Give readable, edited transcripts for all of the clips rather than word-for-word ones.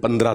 15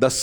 10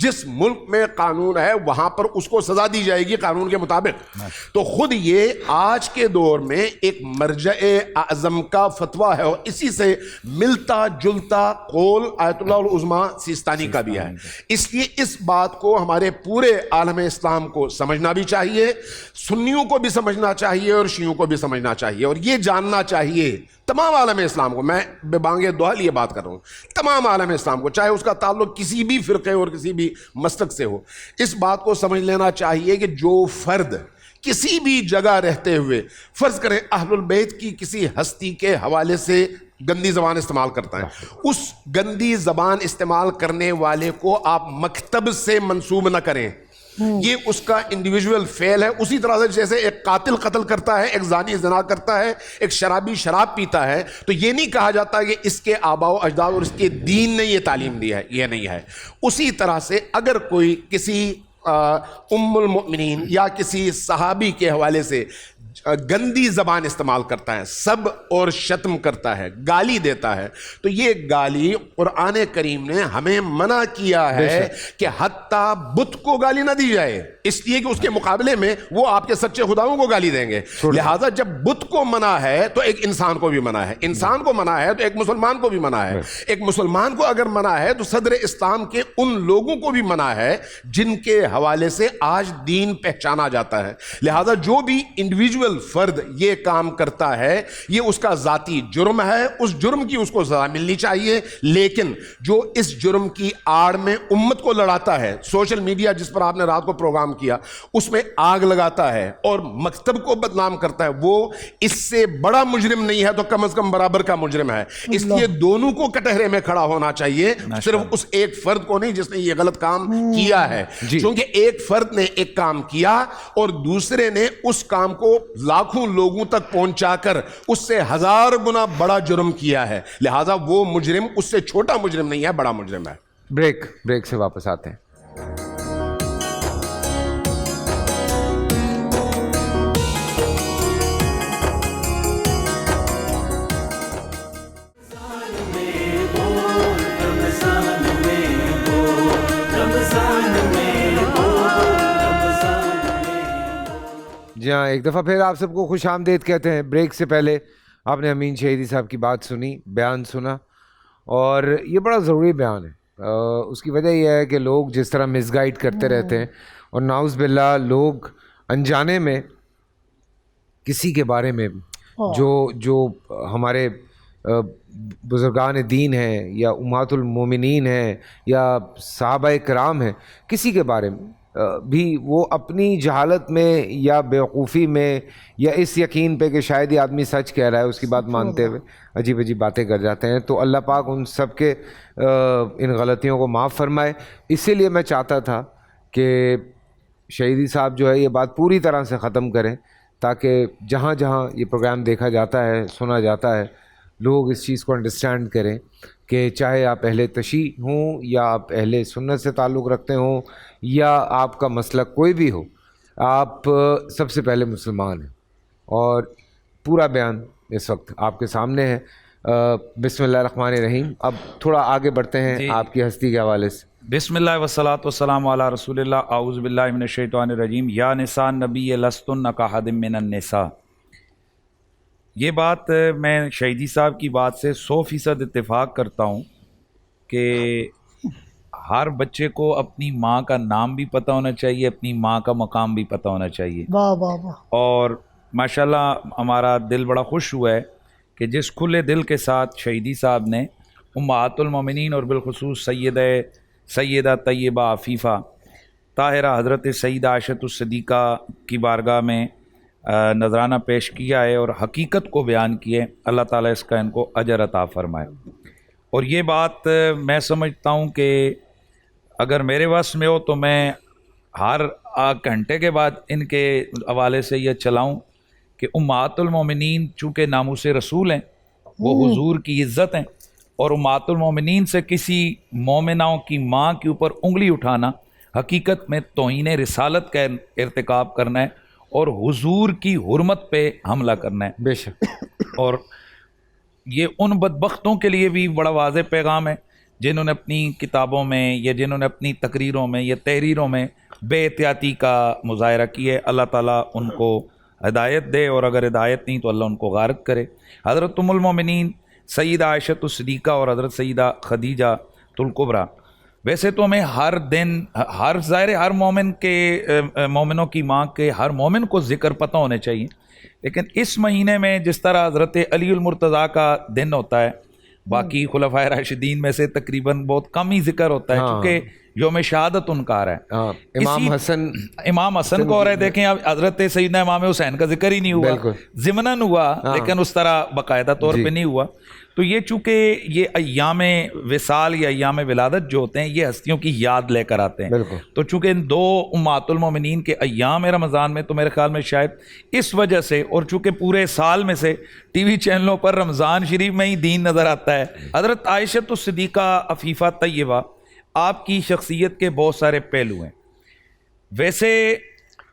جس ملک میں قانون ہے وہاں پر اس کو سزا دی جائے گی قانون کے مطابق. تو خود یہ آج کے دور میں ایک مرجع اعظم کا فتویٰ ہے اور اسی سے ملتا جلتا قول آیت اللہ العظمیٰ سیستانی کا بھی ہے. اس لیے اس بات کو ہمارے پورے عالم اسلام کو سمجھنا بھی چاہیے, سنیوں کو بھی سمجھنا چاہیے اور شیعوں کو بھی سمجھنا چاہیے, اور یہ جاننا چاہیے تمام عالم اسلام کو. میں بے بانگِ دہل یہ بات کر رہا ہوں, تمام عالم اسلام کو, چاہے اس کا تعلق کسی بھی فرقے اور کسی بھی مسلک سے ہو, اس بات کو سمجھ لینا چاہیے کہ جو فرد کسی بھی جگہ رہتے ہوئے فرض کریں اہل البیت کی کسی ہستی کے حوالے سے گندی زبان استعمال کرتا ہے, اس گندی زبان استعمال کرنے والے کو آپ مکتب سے منسوب نہ کریں. یہ اس کا انڈیویجول فعل ہے. اسی طرح سے جیسے ایک قاتل قتل کرتا ہے, ایک زانی زنا کرتا ہے, ایک شرابی شراب پیتا ہے, تو یہ نہیں کہا جاتا کہ اس کے آباء و اجداد اور اس کے دین نے یہ تعلیم دی ہے, یہ نہیں ہے. اسی طرح سے اگر کوئی کسی ام المؤمنین یا کسی صحابی کے حوالے سے گندی زبان استعمال کرتا ہے, سب اور شتم کرتا ہے, گالی دیتا ہے, تو یہ گالی قرآن کریم نے ہمیں منع کیا ہے کہ حتیٰ بت کو گالی نہ دی جائے, اس لیے کہ اس کے مقابلے میں وہ آپ کے سچے خداؤں کو گالی دیں گے. لہٰذا جب بت کو منع ہے تو ایک انسان کو بھی منع ہے, انسان کو منع ہے تو ایک مسلمان کو بھی منع ہے, ایک مسلمان کو اگر منع ہے تو صدر اسلام کے ان لوگوں کو بھی منع ہے جن کے حوالے سے آج دین پہچانا جاتا ہے. لہٰذا جو بھی انڈیویجول فرد یہ کام کرتا ہے یہ اس کا ذاتی جرم ہے, اس جرم کی اس کو سزا ملنی چاہیے. لیکن جو اس جرم کی آڑ میں امت کو لڑاتا ہے, سوشل میڈیا جس پر آپ نے رات کو پروگرام کیا اس میں آگ لگاتا ہے اور مکتب کو بدنام کرتا ہے, وہ اس سے بڑا مجرم نہیں ہے تو کم از کم برابر کا مجرم ہے. اس لیے دونوں کو کٹہرے میں کھڑا ہونا چاہیے, صرف اس ایک فرد کو نہیں جس نے یہ غلط کام کیا ہے. کیونکہ ایک فرد نے ایک کام کیا اور دوسرے نے اس کام کو لاکھوں لوگوں تک پہنچا کر اس سے 1000 گنا بڑا جرم کیا ہے. لہٰذا وہ مجرم اس سے چھوٹا مجرم نہیں ہے, بڑا مجرم ہے. بریک سے واپس آتے ہیں. جی ہاں, ایک دفعہ پھر آپ سب کو خوش آمدید کہتے ہیں. بریک سے پہلے آپ نے امین شہیدی صاحب کی بات سنی, بیان سنا, اور یہ بڑا ضروری بیان ہے. اس کی وجہ یہ ہے کہ لوگ جس طرح مس گائیڈ کرتے رہتے ہیں, اور نعوذ باللہ لوگ انجانے میں کسی کے بارے میں جو ہمارے بزرگان دین ہیں یا امہات المومنین ہیں یا صحابہ کرام ہیں, کسی کے بارے میں بھی وہ اپنی جہالت میں یا بیوقوفی میں یا اس یقین پہ کہ شاید یہ آدمی سچ کہہ رہا ہے اس کی بات مانتے ہوئے عجیب عجیب باتیں کر جاتے ہیں. تو اللہ پاک ان سب کے ان غلطیوں کو معاف فرمائے. اسی لیے میں چاہتا تھا کہ شہیدی صاحب جو ہے یہ بات پوری طرح سے ختم کریں, تاکہ جہاں جہاں یہ پروگرام دیکھا جاتا ہے, سنا جاتا ہے, لوگ اس چیز کو انڈرسٹینڈ کریں کہ چاہے آپ اہل تشیع ہوں یا آپ اہل سنت سے تعلق رکھتے ہوں یا آپ کا مسلک کوئی بھی ہو, آپ سب سے پہلے مسلمان ہیں. اور پورا بیان اس وقت آپ کے سامنے ہے. بسم اللہ الرحمن الرحیم. اب تھوڑا آگے بڑھتے ہیں آپ کی ہستی کے حوالے سے. بسم اللہ والصلاۃ والسلام علی رسول اللہ. اعوذ باللہ من الشیطان الرجیم. یا نساء نبی لستن کاحد من النساء. یہ بات میں شہیدی صاحب کی بات سے 100% اتفاق کرتا ہوں کہ ہر بچے کو اپنی ماں کا نام بھی پتہ ہونا چاہیے, اپنی ماں کا مقام بھی پتہ ہونا چاہیے. واہ واہ واہ. اور ماشاءاللہ ہمارا دل بڑا خوش ہوا ہے کہ جس کھلے دل کے ساتھ شہیدی صاحب نے امہات المومنین اور بالخصوص سیدہ طیبہ عفیفہ طاہرہ حضرت سیدہ عائشہ الصدیقہ کی بارگاہ میں نذرانہ پیش کیا ہے اور حقیقت کو بیان کیے. اللہ تعالیٰ اس کا ان کو اجر عطا فرمائے. اور یہ بات میں سمجھتا ہوں کہ اگر میرے وس میں ہو تو میں ہر گھنٹے کے بعد ان کے حوالے سے یہ چلاؤں کہ امہات المومنین چونکہ ناموس رسول ہیں, وہ حضور کی عزت ہیں, اور امہات المومنین سے کسی مومناؤں کی ماں کے اوپر انگلی اٹھانا حقیقت میں توہین رسالت کا ارتکاب کرنا ہے اور حضور کی حرمت پہ حملہ کرنا ہے. بے شک. اور یہ ان بدبختوں کے لیے بھی بڑا واضح پیغام ہے جنہوں نے اپنی کتابوں میں یا جنہوں نے اپنی تقریروں میں یا تحریروں میں بے احتیاطی کا مظاہرہ کی ہے، اللہ تعالیٰ ان کو ہدایت دے، اور اگر ہدایت نہیں تو اللہ ان کو غارت کرے۔ حضرت ام المومنین سیدہ عائشہ الصدیقہ اور حضرت سیدہ خدیجہ الکبریٰ، ویسے تو ہمیں ہر دن ہر مومن کے مومنوں کی ماں کے ہر مومن کو ذکر پتہ ہونے چاہیے، لیکن اس مہینے میں جس طرح حضرت علی المرتضیٰ کا دن ہوتا ہے، باقی خلفائے راشدین میں سے تقریباً بہت کم ہی ذکر ہوتا ہے، کیونکہ یوم شہادت ان کا ہے۔ امام حسن کو، اور دیکھیں اب حضرت سیدنا امام حسین کا ذکر ہی نہیں ہوا، ضمناً ہوا لیکن اس طرح باقاعدہ طور پہ نہیں ہوا۔ تو یہ چونکہ یہ ایام وصال یا ایام ولادت جو ہوتے ہیں یہ ہستیوں کی یاد لے کر آتے ہیں، تو چونکہ ان دو امہات المومنین کے ایام رمضان میں، تو میرے خیال میں شاید اس وجہ سے، اور چونکہ پورے سال میں سے ٹی وی چینلوں پر رمضان شریف میں ہی دین نظر آتا ہے۔ حضرت عائشہ الصدیقہ عفیفہ طیبہ، آپ کی شخصیت کے بہت سارے پہلو ہیں۔ ویسے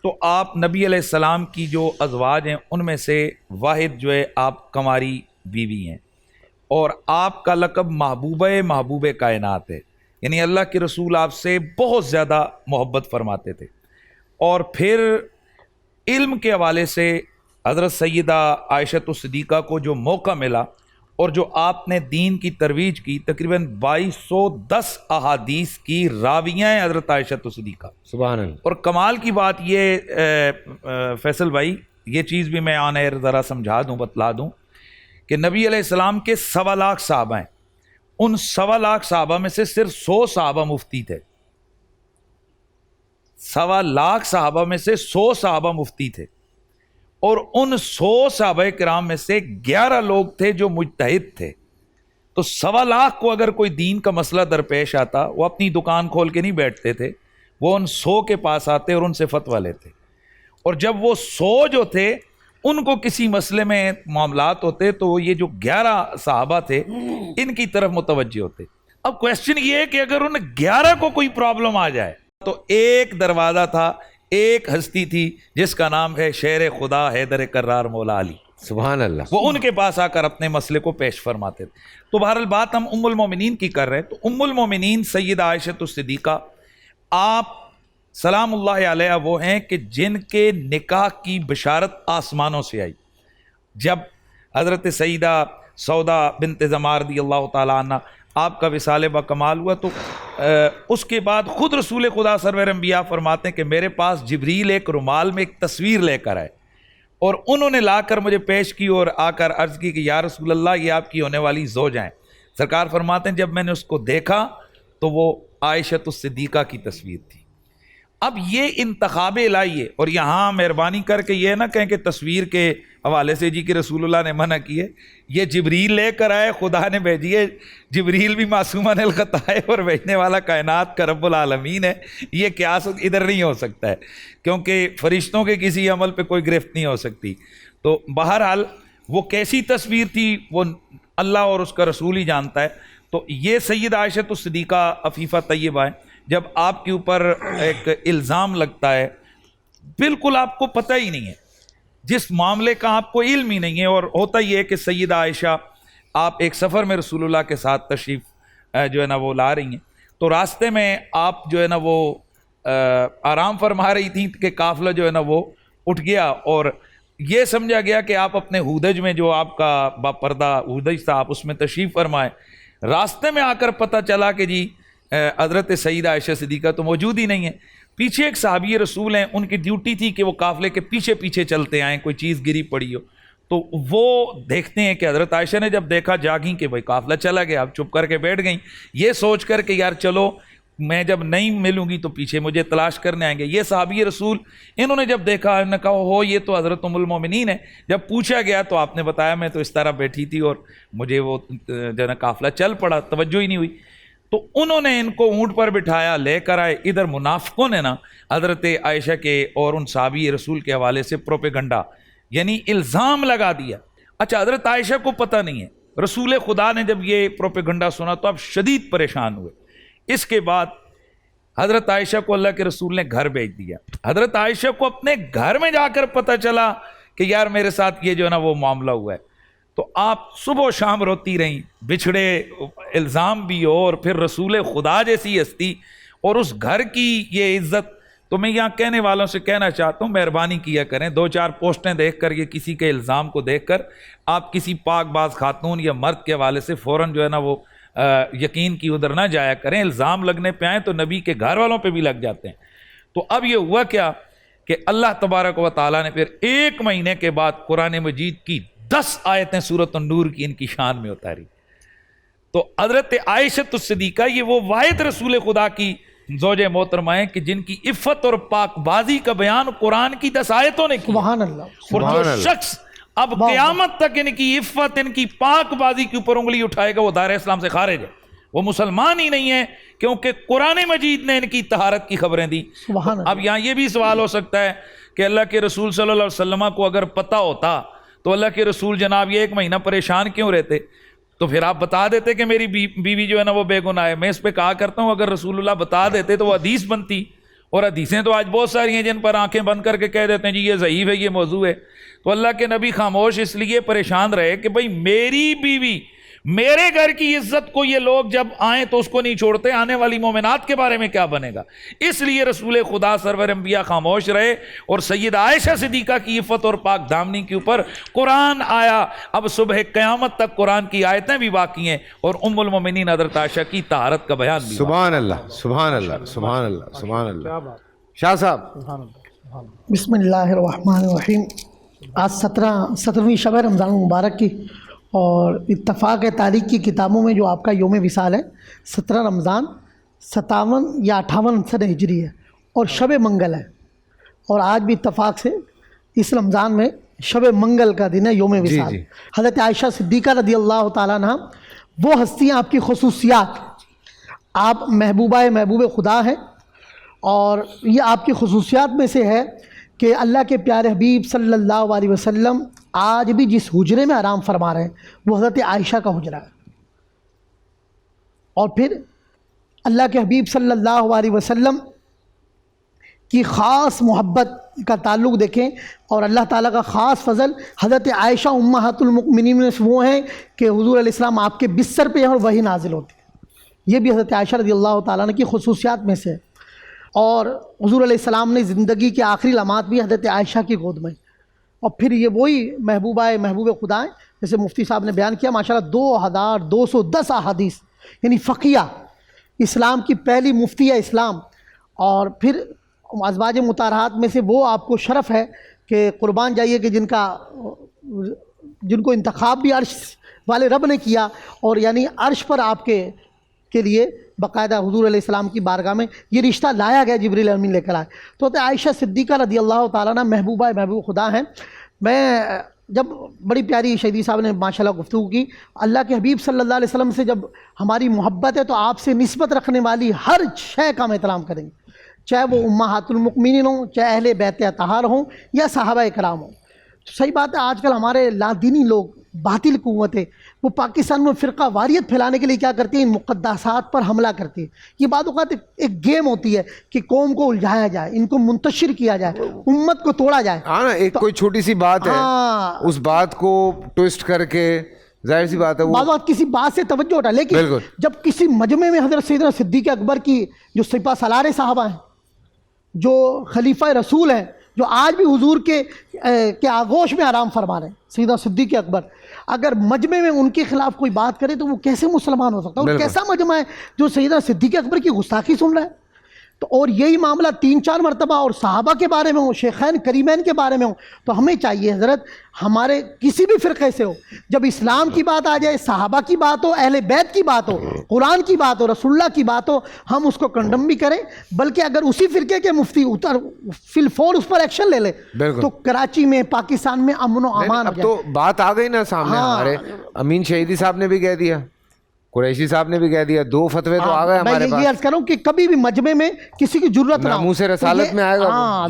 تو آپ نبی علیہ السلام کی جو ازواج ہیں ان میں سے واحد جو ہے آپ کنواری بیوی ہیں، اور آپ کا لقب محبوب کائنات ہے، یعنی اللہ کے رسول آپ سے بہت زیادہ محبت فرماتے تھے۔ اور پھر علم کے حوالے سے حضرت سیدہ عائشہ الصدیقہ کو جو موقع ملا اور جو آپ نے دین کی ترویج کی، تقریباً 2210 احادیث کی راویاں ہیں حضرت عائشہ الصدیقہ، سبحان اللہ۔ اور کمال کی بات یہ فیصل بھائی، یہ چیز بھی میں آن ایئر ذرا سمجھا دوں، بتلا دوں کہ نبی علیہ السلام کے 1.25 لاکھ صحابہ ہیں، ان 1.25 لاکھ صحابہ میں سے صرف 100 صحابہ مفتی تھے، 1.25 لاکھ صحابہ میں سے 100 صحابہ مفتی تھے، اور ان 100 صحابہ کرام میں سے 11 لوگ تھے جو مجتہد تھے۔ تو 1.25 لاکھ کو اگر کوئی دین کا مسئلہ درپیش آتا، وہ اپنی دکان کھول کے نہیں بیٹھتے تھے، وہ ان 100 کے پاس آتے اور ان سے فتویٰ لیتے، اور جب وہ 100 جو تھے ان کو کسی مسئلے میں معاملات ہوتے تو یہ جو 11 صحابہ تھے ان کی طرف متوجہ ہوتے۔ اب کویسچن یہ ہے کہ اگر ان 11 کو کوئی پرابلم آ جائے تو ایک دروازہ تھا، ایک ہستی تھی جس کا نام ہے شیر خدا حیدر کرار مولا علی، سبحان اللہ، وہ ان کے پاس آ کر اپنے مسئلے کو پیش فرماتے تھے۔ تو بہرحال بات ہم ام المومنین کی کر رہے ہیں، تو ام المومنین سیدہ عائشہ الصدیقہ، آپ سلام اللہ علیہ وہ ہیں کہ جن کے نکاح کی بشارت آسمانوں سے آئی۔ جب حضرت سیدہ سودا بنت زمار رضی اللہ تعالیٰ عنہ آپ کا وصال با کمال ہوا، تو اس کے بعد خود رسول خدا سرور انبیاء فرماتے ہیں کہ میرے پاس جبریل ایک رومال میں ایک تصویر لے کر آئے، اور انہوں نے لا کر مجھے پیش کی اور آ کر عرض کی کہ یا رسول اللہ یہ آپ کی ہونے والی زوج ہیں۔ سرکار فرماتے ہیں جب میں نے اس کو دیکھا تو وہ عائشہ الصدیقہ کی تصویر تھی۔ اب یہ انتخاب الہی ہے، اور یہاں مہربانی کر کے یہ نہ کہیں کہ تصویر کے حوالے سے جی کہ رسول اللہ نے منع کی ہے، یہ جبریل لے کر آئے، خدا نے بھیجی ہے، جبریل بھی معصوم الخطا ہے اور بھیجنے والا کائنات کا رب العالمین ہے، یہ قیاس ادھر نہیں ہو سکتا ہے، کیونکہ فرشتوں کے کسی عمل پہ کوئی گرفت نہیں ہو سکتی۔ تو بہرحال وہ کیسی تصویر تھی وہ اللہ اور اس کا رسول ہی جانتا ہے۔ تو یہ سیدہ عائشہ الصدیقہ عفیفہ طیبہ ہے، جب آپ کے اوپر ایک الزام لگتا ہے، بالکل آپ کو پتہ ہی نہیں ہے، جس معاملے کا آپ کو علم ہی نہیں ہے، اور ہوتا یہ ہے کہ سیدہ عائشہ آپ ایک سفر میں رسول اللہ کے ساتھ تشریف جو ہے نا وہ لا رہی ہیں، تو راستے میں آپ جو ہے نا وہ آرام فرما رہی تھیں کہ قافلہ جو ہے نا وہ اٹھ گیا، اور یہ سمجھا گیا کہ آپ اپنے ہودج میں جو آپ کا باپردہ ہودج تھا آپ اس میں تشریف فرمائے۔ راستے میں آ کر پتہ چلا کہ جی حضرت سیدہ عائشہ صدیقہ تو موجود ہی نہیں ہے، پیچھے ایک صحابی رسول ہیں، ان کی ڈیوٹی تھی کہ وہ قافلے کے پیچھے پیچھے چلتے آئیں، کوئی چیز گری پڑی ہو تو وہ دیکھتے ہیں کہ حضرت عائشہ نے جب دیکھا جاگیں کہ بھائی قافلہ چلا گیا، اب چپ کر کے بیٹھ گئیں، یہ سوچ کر کہ یار چلو میں جب نہیں ملوں گی تو پیچھے مجھے تلاش کرنے آئیں گے۔ یہ صحابی رسول انہوں نے جب دیکھا، انہوں نے کہا ہو یہ تو حضرت ام المومنین ہے۔ جب پوچھا گیا تو آپ نے بتایا میں تو اس طرح بیٹھی تھی اور مجھے وہ جو ہے نا قافلہ چل پڑا، توجہ ہی نہیں ہوئی۔ تو انہوں نے ان کو اونٹ پر بٹھایا، لے کر آئے۔ ادھر منافقوں نے نا حضرت عائشہ کے اور ان صحابی رسول کے حوالے سے پروپیگنڈا یعنی الزام لگا دیا۔ اچھا حضرت عائشہ کو پتہ نہیں ہے، رسول خدا نے جب یہ پروپیگنڈا سنا تو اب شدید پریشان ہوئے۔ اس کے بعد حضرت عائشہ کو اللہ کے رسول نے گھر بھیج دیا۔ حضرت عائشہ کو اپنے گھر میں جا کر پتہ چلا کہ یار میرے ساتھ یہ جو ہے نا وہ معاملہ ہوا ہے۔ تو آپ صبح و شام روتی رہیں، بچھڑے، الزام بھی ہو، اور پھر رسول خدا جیسی ہستی اور اس گھر کی یہ عزت. تو میں یہاں کہنے والوں سے کہنا چاہتا ہوں مہربانی کیا کریں، 2-4 پوسٹیں دیکھ کر، یہ کسی کے الزام کو دیکھ کر آپ کسی پاک باز خاتون یا مرد کے حوالے سے فوراً جو ہے نا وہ یقین کی ادھر نہ جایا کریں. الزام لگنے پہ آئیں تو نبی کے گھر والوں پہ بھی لگ جاتے ہیں. تو اب یہ ہوا کیا کہ اللہ تبارک و تعالیٰ نے پھر 1 مہینے کے بعد قرآن مجید کی 10 آیتیں سورۃ النور کی ان کی شان میں اتاری. تو حضرت عائشہ الصدیقہ یہ وہ واحد رسول خدا کی زوج محترمہ ہیں کہ جن کی عفت اور پاک بازی کا بیان قرآن کی 10 آیتوں نے کیا. سبحان اللہ. اور جو شخص اب قیامت تک ان کی عفت، ان کی پاک بازی کے اوپر انگلی اٹھائے گا وہ دائرہ اسلام سے خارج ہے، وہ مسلمان ہی نہیں ہے، کیونکہ قرآن مجید نے ان کی طہارت کی خبریں دی. اب یہاں یہ بھی سوال ہو سکتا ہے کہ اللہ کے رسول صلی اللہ علیہ وسلم کو اگر پتہ ہوتا تو اللہ کے رسول جناب یہ 1 مہینہ پریشان کیوں رہتے؟ تو پھر آپ بتا دیتے کہ میری بیوی جو ہے نا وہ بے گناہ ہے. میں اس پہ کہا کرتا ہوں اگر رسول اللہ بتا دیتے تو وہ حدیث بنتی، اور حدیثیں تو آج بہت ساری ہیں جن پر آنکھیں بند کر کے کہہ دیتے ہیں جی یہ ضعیف ہے، یہ موضوع ہے. تو اللہ کے نبی خاموش اس لیے پریشان رہے کہ بھئی میری بیوی، میرے گھر کی عزت کو یہ لوگ جب آئیں تو اس کو نہیں چھوڑتے، آنے والی مومنات کے بارے میں کیا بنے گا؟ اس لیے رسول خدا سرور انبیاء خاموش رہے، اور سید عائشہ صدیقہ کی عفت اور پاک دامنی کے اوپر قرآن آیا. اب صبح قیامت تک قرآن کی آیتیں بھی باقی ہیں اور ام المومنین حضرت عائشہ کی طہارت کا بیان بھی. سبحان اللہ، سبحان اللہ، سبحان اللہ، سبحان اللہ. شاہ صاحب. بسم اللہ الرحمن الرحیم. آج 17ویں شب رمضان مبارک کی، اور اتفاق تاریخ کی کتابوں میں جو آپ کا یوم وصال ہے 17 رمضان 57 یا 58 سن ہجری ہے، اور شب منگل ہے. اور آج بھی اتفاق سے اس رمضان میں شب منگل کا دن ہے، یوم وصال. حضرت عائشہ صدیقہ رضی اللہ تعالیٰ عنہ وہ ہستیاں، آپ کی خصوصیات، آپ محبوب خدا ہیں، اور یہ آپ کی خصوصیات میں سے ہے کہ اللہ کے پیارے حبیب صلی اللہ علیہ وسلم آج بھی جس حجرے میں آرام فرما رہے ہیں وہ حضرت عائشہ کا حجرہ ہے. اور پھر اللہ کے حبیب صلی اللہ علیہ وسلم کی خاص محبت کا تعلق دیکھیں، اور اللہ تعالیٰ کا خاص فضل، حضرت عائشہ امہات المؤمنین میں سے وہ ہیں کہ حضور علیہ السلام آپ کے بستر پہ ہیں اور وہی نازل ہوتی ہے. یہ بھی حضرت عائشہ رضی اللہ تعالیٰ عنہ کی خصوصیات میں سے ہے. اور حضور علیہ السلام نے زندگی کے آخری لمحات بھی حضرت عائشہ کی گود میں. اور پھر یہ وہی محبوب خدا ہیں، جیسے مفتی صاحب نے بیان کیا ماشاءاللہ 2210 احادیث، یعنی فقیہ، اسلام کی پہلی مفتیہ اسلام. اور پھر ازواج مطہرات میں سے وہ آپ کو شرف ہے کہ قربان جائیے کہ جن کو انتخاب بھی عرش والے رب نے کیا، اور یعنی عرش پر آپ کے لیے باقاعدہ حضور علیہ السلام کی بارگاہ میں یہ رشتہ لایا گیا، جبریل امین لے کر آئے. تو عائشہ صدیقہ رضی اللہ تعالیٰ عنہ محبوب خدا ہیں. میں جب بڑی پیاری شہیدی صاحب نے ماشاءاللہ گفتگو کی، اللہ کے حبیب صلی اللہ علیہ وسلم سے جب ہماری محبت ہے تو آپ سے نسبت رکھنے والی ہر شے کا ہم احترام کریں گے، چاہے وہ امہات المؤمنین ہوں، چاہے اہل بیت اطہار ہوں، یا صحابہ کرام ہوں. صحیح بات ہے، آج کل ہمارے لادینی لوگ، باطل قوتیں، وہ پاکستان میں فرقہ واریت پھیلانے کے لیے کیا کرتی ہیں؟ ان مقدسات پر حملہ کرتی ہے. یہ بعض اوقات ایک گیم ہوتی ہے کہ قوم کو الجھایا جائے، ان کو منتشر کیا جائے، امت کو توڑا جائے. ہاں نا، ایک کوئی چھوٹی سی بات ہے، اس بات کو ٹویسٹ کر کے، ظاہر سی بات ہے بعض اوقات کسی بات سے توجہ ہٹا. لیکن جب کسی مجمع میں حضرت سیدنا صدیق اکبر کی جو سپہ سالار صحابہ ہیں، جو خلیفہ رسول ہیں، جو آج بھی حضور کے آغوش میں آرام فرما رہے ہیں، سیدنا صدیق اکبر، اگر مجمع میں ان کے خلاف کوئی بات کرے تو وہ کیسے مسلمان ہو سکتا ہے؟ اور کیسا مجمع ہے جو سیدنا صدیق اکبر کی گستاخی سن رہا ہے؟ تو اور یہی معاملہ 3-4 مرتبہ اور صحابہ کے بارے میں ہو، شیخین کریمین کے بارے میں ہو. تو ہمیں چاہیے حضرت، ہمارے کسی بھی فرقے سے ہو، جب اسلام کی بات آ جائے، صحابہ کی بات ہو، اہل بیت کی بات ہو، قرآن کی بات ہو، رسول اللہ کی بات ہو، ہم اس کو کنڈم بھی کریں. بلکہ اگر اسی فرقے کے مفتی فی الفور اس پر ایکشن لے لے تو کراچی میں، پاکستان میں امن و امان ہو جائے. تو بات آ گئی نا سامنے، ہمارے امین شہیدی صاحب نے بھی کہہ دیا، قریشی صاحب نے بھی کہہ دیا، 2 فتوے تو آ گئے ہمارے پاس. میں یہ عرض کروں کہ کبھی بھی مجمع میں کسی کی ضرورت نہ ہو، ناموس رسالت میں آئے گا.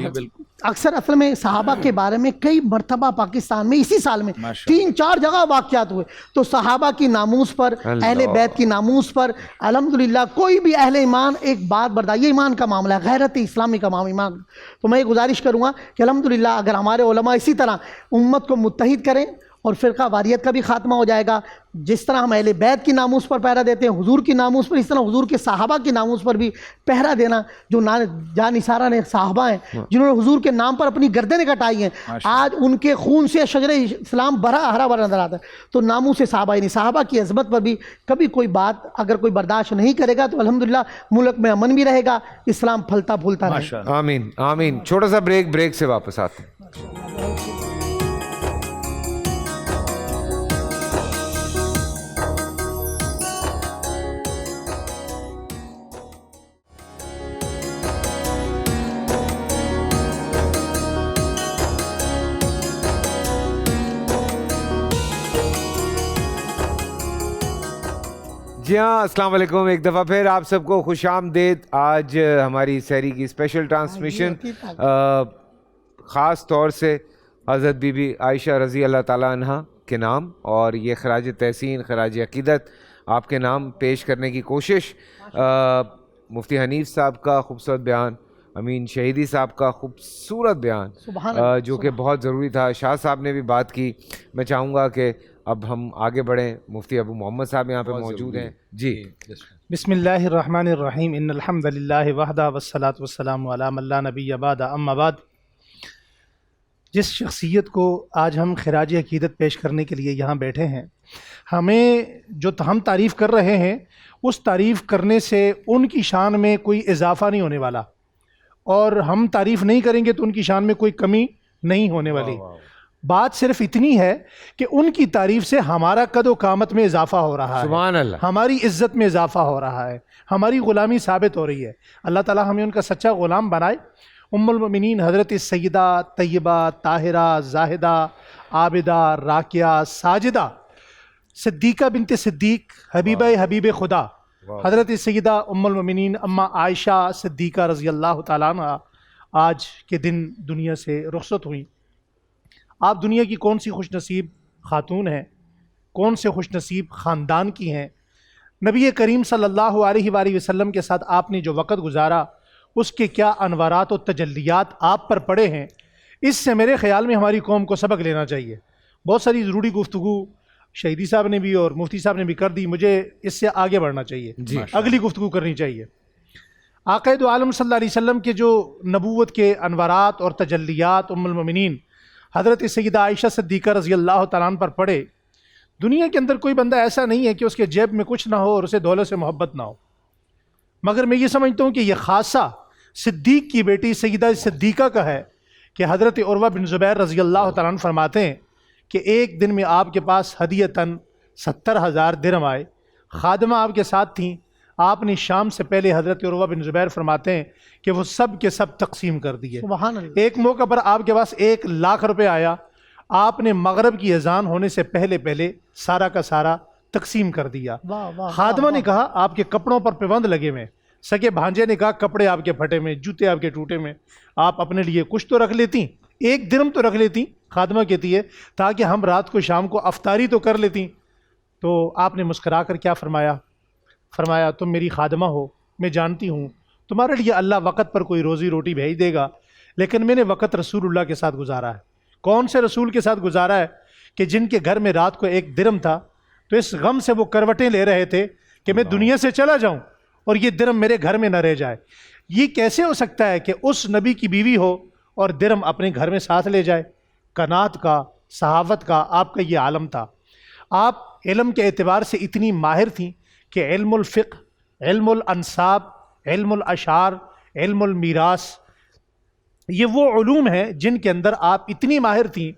اکثر اصل میں صحابہ کے بارے میں کئی مرتبہ پاکستان میں اسی سال میں 3-4 جگہ واقعات ہوئے. تو صحابہ کی ناموس پر، اہل بیت کی ناموس پر الحمدللہ کوئی بھی اہل ایمان ایک بات برداشت، یہ ایمان کا معاملہ ہے، غیرت اسلامی کا معاملہ. تو میں یہ گزارش کروں گا کہ الحمدللہ اگر ہمارے علماء اسی طرح امت کو متحد کریں اور فرقہ واریت کا بھی خاتمہ ہو جائے گا. جس طرح ہم اہل بیت کی ناموس پر پہرا دیتے ہیں حضور کی ناموس پر، اس طرح حضور کے صحابہ کی ناموس پر بھی پہرا دینا. جو جان نثارہ نے صحابہ ہیں جنہوں نے حضور کے نام پر اپنی گردنیں کٹائی ہیں، آج ان کے خون سے شجر اسلام ہرا بھرا نظر آتا ہے. تو ناموس صحابہ یعنی صحابہ کی عظمت پر بھی کبھی کوئی بات اگر کوئی برداشت نہیں کرے گا تو الحمدللہ ملک میں امن بھی رہے گا، اسلام پھلتا پھولتا رہے گا. آمین آمین. چھوٹا سا بریک سے واپس آتے ہیں. جی ہاں، السلام علیکم. ایک دفعہ پھر آپ سب کو خوش آمدید. آج ہماری سحری کی اسپیشل ٹرانسمیشن خاص طور سے حضرت بی بی عائشہ رضی اللہ تعالیٰ عنہ کے نام، اور یہ خراج تحسین خراج عقیدت آپ کے نام پیش کرنے کی کوشش. مفتی حنیف صاحب کا خوبصورت بیان، امین شہیدی صاحب کا خوبصورت بیان جو کہ بہت ضروری تھا. شاہ صاحب نے بھی بات کی. میں چاہوں گا کہ اب ہم آگے بڑھیں. مفتی ابو محمد صاحب یہاں پہ موجود ہیں. جی بسم اللہ الرحمن الرحیم. ان الحمد للہ وحدہ والصلاۃ والسلام علی من لا نبی بعد. اما بعد، جس شخصیت کو آج ہم خراج عقیدت پیش کرنے کے لیے یہاں بیٹھے ہیں، ہمیں جو ہم تعریف کر رہے ہیں اس تعریف کرنے سے ان کی شان میں کوئی اضافہ نہیں ہونے والا، اور ہم تعریف نہیں کریں گے تو ان کی شان میں کوئی کمی نہیں ہونے والی. بات صرف اتنی ہے کہ ان کی تعریف سے ہمارا قد و قامت میں اضافہ ہو رہا ہے، سبحان اللہ، ہماری عزت میں اضافہ ہو رہا ہے، ہماری غلامی ثابت ہو رہی ہے. اللہ تعالی ہمیں ان کا سچا غلام بنائے. ام المؤمنین حضرت سیدہ طیبہ طاہرہ زاہدہ عابدہ راکعہ ساجدہ صدیقہ بنت صدیق حبیبہ حبیب خدا حضرت سیدہ ام المؤمنین اما عائشہ صدیقہ رضی اللہ تعالیٰ عنہ آج کے دن دنیا سے رخصت ہوئیں. آپ دنیا کی کون سی خوش نصیب خاتون ہیں، کون سے خوش نصیب خاندان کی ہیں. نبی کریم صلی اللہ علیہ وآلہ وسلم کے ساتھ آپ نے جو وقت گزارا، اس کے کیا انوارات و تجلیات آپ پر پڑے ہیں. اس سے میرے خیال میں ہماری قوم کو سبق لینا چاہیے. بہت ساری ضروری گفتگو شہیدی صاحب نے بھی اور مفتی صاحب نے بھی کر دی. مجھے اس سے آگے بڑھنا چاہیے، اگلی گفتگو کرنی چاہیے. آقا دو عالم صلی اللہ علیہ وسلم کے جو نبوت کے انوارات اور تجلیات ام المؤمنین حضرت سیدہ عائشہ صدیقہ رضی اللہ تعالیٰ عنہ پر پڑے. دنیا کے اندر کوئی بندہ ایسا نہیں ہے کہ اس کے جیب میں کچھ نہ ہو اور اسے دولت سے محبت نہ ہو، مگر میں یہ سمجھتا ہوں کہ یہ خاصہ صدیق کی بیٹی سیدہ صدیقہ کا ہے کہ حضرت عروہ بن زبیر رضی اللہ تعالیٰ عنہ فرماتے ہیں کہ ایک دن میں آپ کے پاس ہدیتاً 70,000 درہم آئے. خادمہ آپ کے ساتھ تھیں. آپ نے شام سے پہلے حضرت عروہ بن زبیر فرماتے ہیں کہ وہ سب کے سب تقسیم کر دیے. سبحان اللہ. ایک موقع پر آپ کے پاس 1,00,000 روپے آیا. آپ نے مغرب کی اذان ہونے سے پہلے سارا کا سارا تقسیم کر دیا. خادمہ نے کہا آپ کے کپڑوں پر پیوند لگے ہوئے. سگے بھانجے نے کہا کپڑے آپ کے پھٹے میں، جوتے آپ کے ٹوٹے میں، آپ اپنے لیے کچھ تو رکھ لیتی، 1 درہم تو رکھ لیتی. خادمہ کہتی ہے تاکہ ہم رات کو شام کو افطاری تو کر لیتی. تو آپ نے مسکرا کر کیا فرمایا تم میری خادمہ ہو، میں جانتی ہوں تمہارے لیے اللہ وقت پر کوئی روزی روٹی بھیج دے گا، لیکن میں نے وقت رسول اللہ کے ساتھ گزارا ہے. کون سے رسول کے ساتھ گزارا ہے کہ جن کے گھر میں رات کو 1 درہم تھا تو اس غم سے وہ کروٹیں لے رہے تھے کہ میں دنیا سے چلا جاؤں اور یہ درہم میرے گھر میں نہ رہ جائے. یہ کیسے ہو سکتا ہے کہ اس نبی کی بیوی ہو اور درہم اپنے گھر میں ساتھ لے جائے. قناعت کا، صحاوت کا آپ کا یہ عالم تھا. آپ علم کے اعتبار سے اتنی ماہر تھیں کہ علم الفقہ، علم الانساب، علم الاشعار، علم المیراث، یہ وہ علوم ہیں جن کے اندر آپ اتنی ماہر تھیں.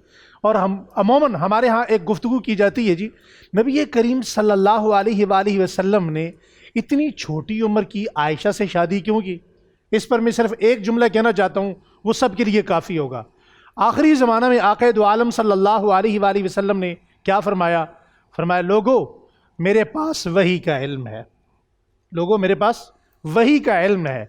اور ہم عموماً ہمارے ہاں ایک گفتگو کی جاتی ہے جی نبی کریم صلی اللہ علیہ وآلہ وسلم نے اتنی چھوٹی عمر کی عائشہ سے شادی کیوں کی. اس پر میں صرف ایک جملہ کہنا چاہتا ہوں، وہ سب کے لیے کافی ہوگا. آخری زمانہ میں آقا دو عالم صلی اللہ علیہ وآلہ وسلم نے کیا فرمایا لوگو میرے پاس وحی کا علم ہے. لوگو میرے پاس وحی کا علم ہے.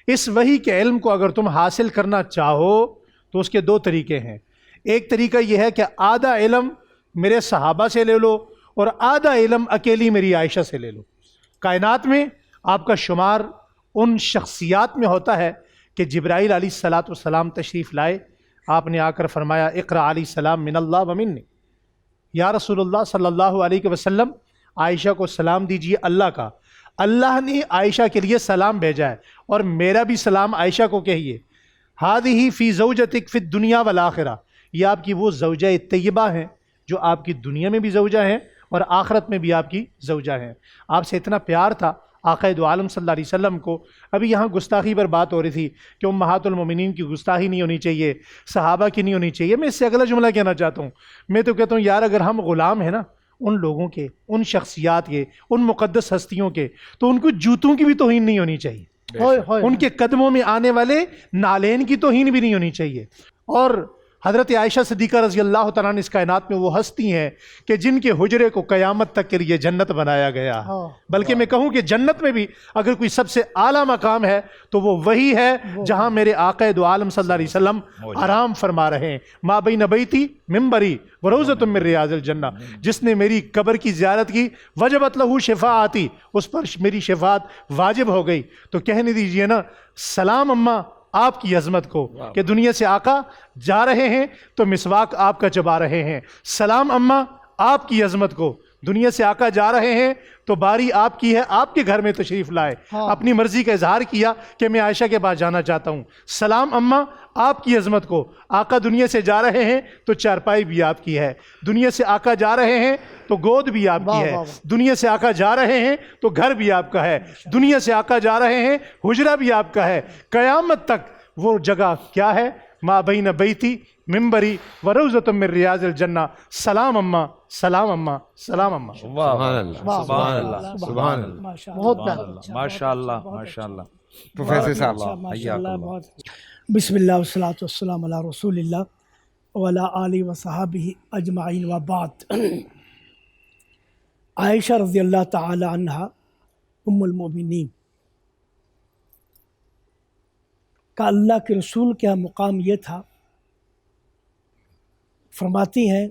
اس وحی کے علم کو اگر تم حاصل کرنا چاہو تو اس کے 2 طریقے ہیں. ایک طریقہ یہ ہے کہ آدھا علم میرے صحابہ سے لے لو اور آدھا علم اکیلی میری عائشہ سے لے لو. کائنات میں آپ کا شمار ان شخصیات میں ہوتا ہے کہ جبرائیل علیہ الصلاۃ والسلام تشریف لائے. آپ نے آ کر فرمایا اقرأ علیہ السلام من اللہ و منی، یا رسول اللہ صلی اللہ علیہ وسلم عائشہ کو سلام دیجیے اللہ کا، اللہ نے عائشہ کے لیے سلام بھیجا ہے، اور میرا بھی سلام عائشہ کو کہیے۔ ہادی فی زوجتک فی الدنیا والآخرہ، یہ آپ کی وہ زوجہ طیبہ ہیں جو آپ کی دنیا میں بھی زوجہ ہیں اور آخرت میں بھی آپ کی زوجہ ہیں۔ آپ سے اتنا پیار تھا آقا دو عالم صلی اللہ علیہ وسلم کو۔ ابھی یہاں گستاخی پر بات ہو رہی تھی کہ امہات المومنین کی گستاخی نہیں ہونی چاہیے، صحابہ کی نہیں ہونی چاہیے۔ میں اس سے اگلا جملہ کہنا چاہتا ہوں، میں تو کہتا ہوں یار اگر ہم غلام ہیں نا ان لوگوں کے، ان شخصیات کے، ان مقدس ہستیوں کے، تو ان کو جوتوں کی بھی توہین نہیں ہونی چاہیے، ان کے قدموں میں آنے والے نالین کی توہین بھی نہیں ہونی چاہیے۔ اور حضرت عائشہ صدیقہ رضی اللہ تعالیٰ عنہ اس کائنات میں وہ ہستی ہیں کہ جن کے حجرے کو قیامت تک کے لیے جنت بنایا گیا، بلکہ میں کہوں کہ جنت میں بھی اگر کوئی سب سے اعلیٰ مقام ہے تو وہ وہی ہے جہاں میرے آقا دو عالم صلی اللہ علیہ وسلم آرام فرما رہے ہیں۔ ما بین بیتی منبری وروضۃ من ریاض الجنہ، جس نے میری قبر کی زیارت کی وجبت لہ شفاعتی، اس پر میری شفاعت واجب ہو گئی۔ تو کہنے دیجئے نا سلام اماں آپ کی عظمت کو کہ دنیا سے آقا جا رہے ہیں تو مسواک آپ کا چبا رہے ہیں، سلام اماں آپ کی عظمت کو، دنیا سے آقا جا رہے ہیں تو باری آپ کی ہے، آپ کے گھر میں تشریف لائے، اپنی مرضی کا اظہار کیا کہ میں عائشہ کے پاس جانا چاہتا ہوں، سلام اماں آپ کی عظمت کو، آقا دنیا سے جا رہے ہیں تو چارپائی بھی آپ کی ہے، دنیا سے آقا جا رہے ہیں تو گود بھی آپ کی ہے، دنیا سے آقا جا رہے ہیں تو گھر بھی آپ کا ہے، دنیا سے آقا جا رہے ہیں حجرہ بھی آپ کا ہے، قیامت تک وہ جگہ کیا ہے؟ ما بین بیتی منبری وروضۃ من ریاض الجنہ، سلام اماں سلام اماں سلام اماں۔ سبحان اللہ، سبحان اللہ، سبحان اللہ، بہت پیارا۔ ماشاء اللہ ماشاء اللہ۔ پروفیسر صاحب بسم اللہ والصلاۃ والسلام علی رسول اللہ وعلی آلہ وصحبہ اجمعین وبعد۔ عائشہ رضی اللہ تعالی عنہا ام المؤمنین کا اللہ کے رسول کا مقام یہ تھا، فرماتی ہیں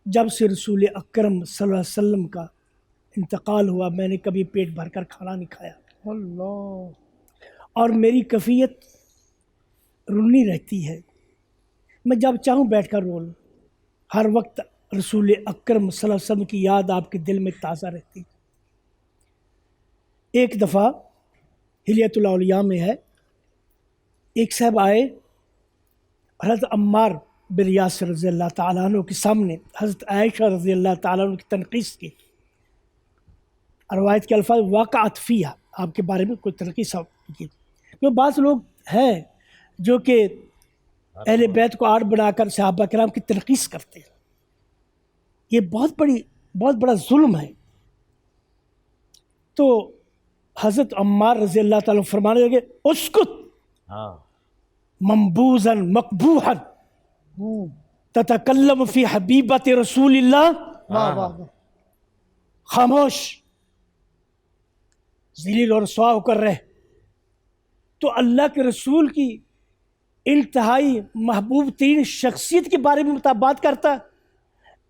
جب سے رسول اکرم صلی اللہ علیہ وسلم کا انتقال ہوا میں نے کبھی پیٹ بھر کر کھانا نہیں کھایا، اور میری کیفیت رونی رہتی ہے، میں جب چاہوں بیٹھ کر رو لوں، ہر وقت رسول اکرم صلی اللہ علیہ وسلم کی یاد آپ کے دل میں تازہ رہتی۔ ایک دفعہ حلیۃ الاولیاء میں ہے، ایک صاحب آئے حضرت عمار بن یاسر رضی اللہ تعالیٰ عنہ کے سامنے حضرت عائشہ رضی اللہ تعالیٰ عنہ کی تنقیص کی، روایت کے الفاظ واقعات فیہا، آپ کے بارے میں کوئی تنقیص کی۔ تو بعض لوگ ہیں جو کہ اہل بیت کو آڑ بنا کر صحابہ کرام کی تنقیص کرتے ہیں، یہ بہت بڑا ظلم ہے۔ تو حضرت عمار رضی اللہ تعالیٰ عنہ فرمانے لگے اسکت منبوذا مقبوحا تتکلم فی حبیبت رسول اللہ، خاموش، ذلیل اور رسوا ہو کر رہے۔ تو اللہ کے رسول کی انتہائی محبوب ترین شخصیت کے بارے میں بات کرتا ہے،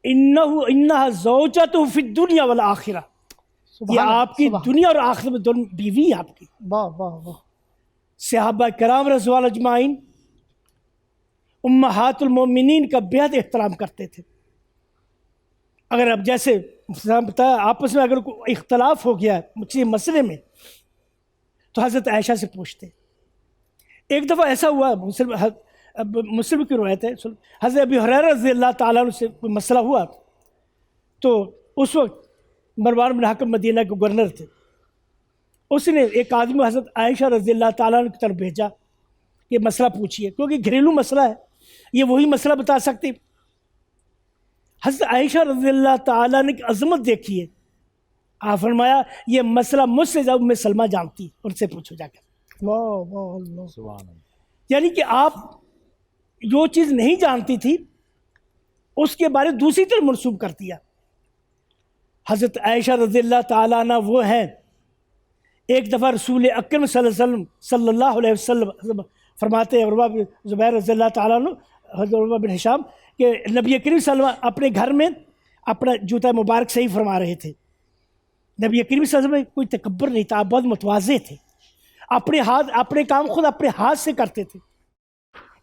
انہا زوجتہ فی الدنیا والآخرہ، یہ آپ کی دنیا اور آخرت میں دونوں بیوی آپ کی۔ صحابہ کرام رضوان اجمعین امہات المومنین کا بہت احترام کرتے تھے۔ اگر اب جیسے بتایا آپس میں اگر کوئی اختلاف ہو گیا کسی مسئلے میں تو حضرت عائشہ سے پوچھتے۔ ایک دفعہ ایسا ہوا، مسلم کی روایت ہے، حضرت ابی ہریرہ رضی اللہ تعالیٰ عنہ سے کوئی مسئلہ ہوا تو اس وقت مروان بن حکم مدینہ کے گورنر تھے، اس نے ایک آدمی حضرت عائشہ رضی اللہ تعالیٰ عنہ کی طرف بھیجا کہ مسئلہ پوچھیے، کیونکہ گھریلو مسئلہ ہے، یہ وہی مسئلہ بتا سکتی۔ حضرت عائشہ رضی اللہ تعالیٰ نے عظمت دیکھی ہے، آپ فرمایا یہ مسئلہ مجھ سے زیادہ ام سلمہ جانتی، ان سے پوچھو جا کر۔ یعنی کہ آپ جو چیز نہیں جانتی تھی اس کے بارے دوسری طرف منسوب کر دیا۔ حضرت عائشہ رضی اللہ تعالیٰ عنہ وہ ہیں، ایک دفعہ رسول اکرم صلی اللہ علیہ وسلم فرماتے ہیں، عروہ بن زبیر رضی اللہ تعالیٰ عنہ، حضرت عروہ بن ہشام، کہ نبی کریم صلی اللہ علیہ وسلم اپنے گھر میں اپنا جوتا مبارک صحیح فرما رہے تھے۔ نبی کریم صلی اللہ علیہ وسلم میں کوئی تکبر نہیں تھا، آپ بہت متواضع تھے، اپنے کام خود اپنے ہاتھ سے کرتے تھے۔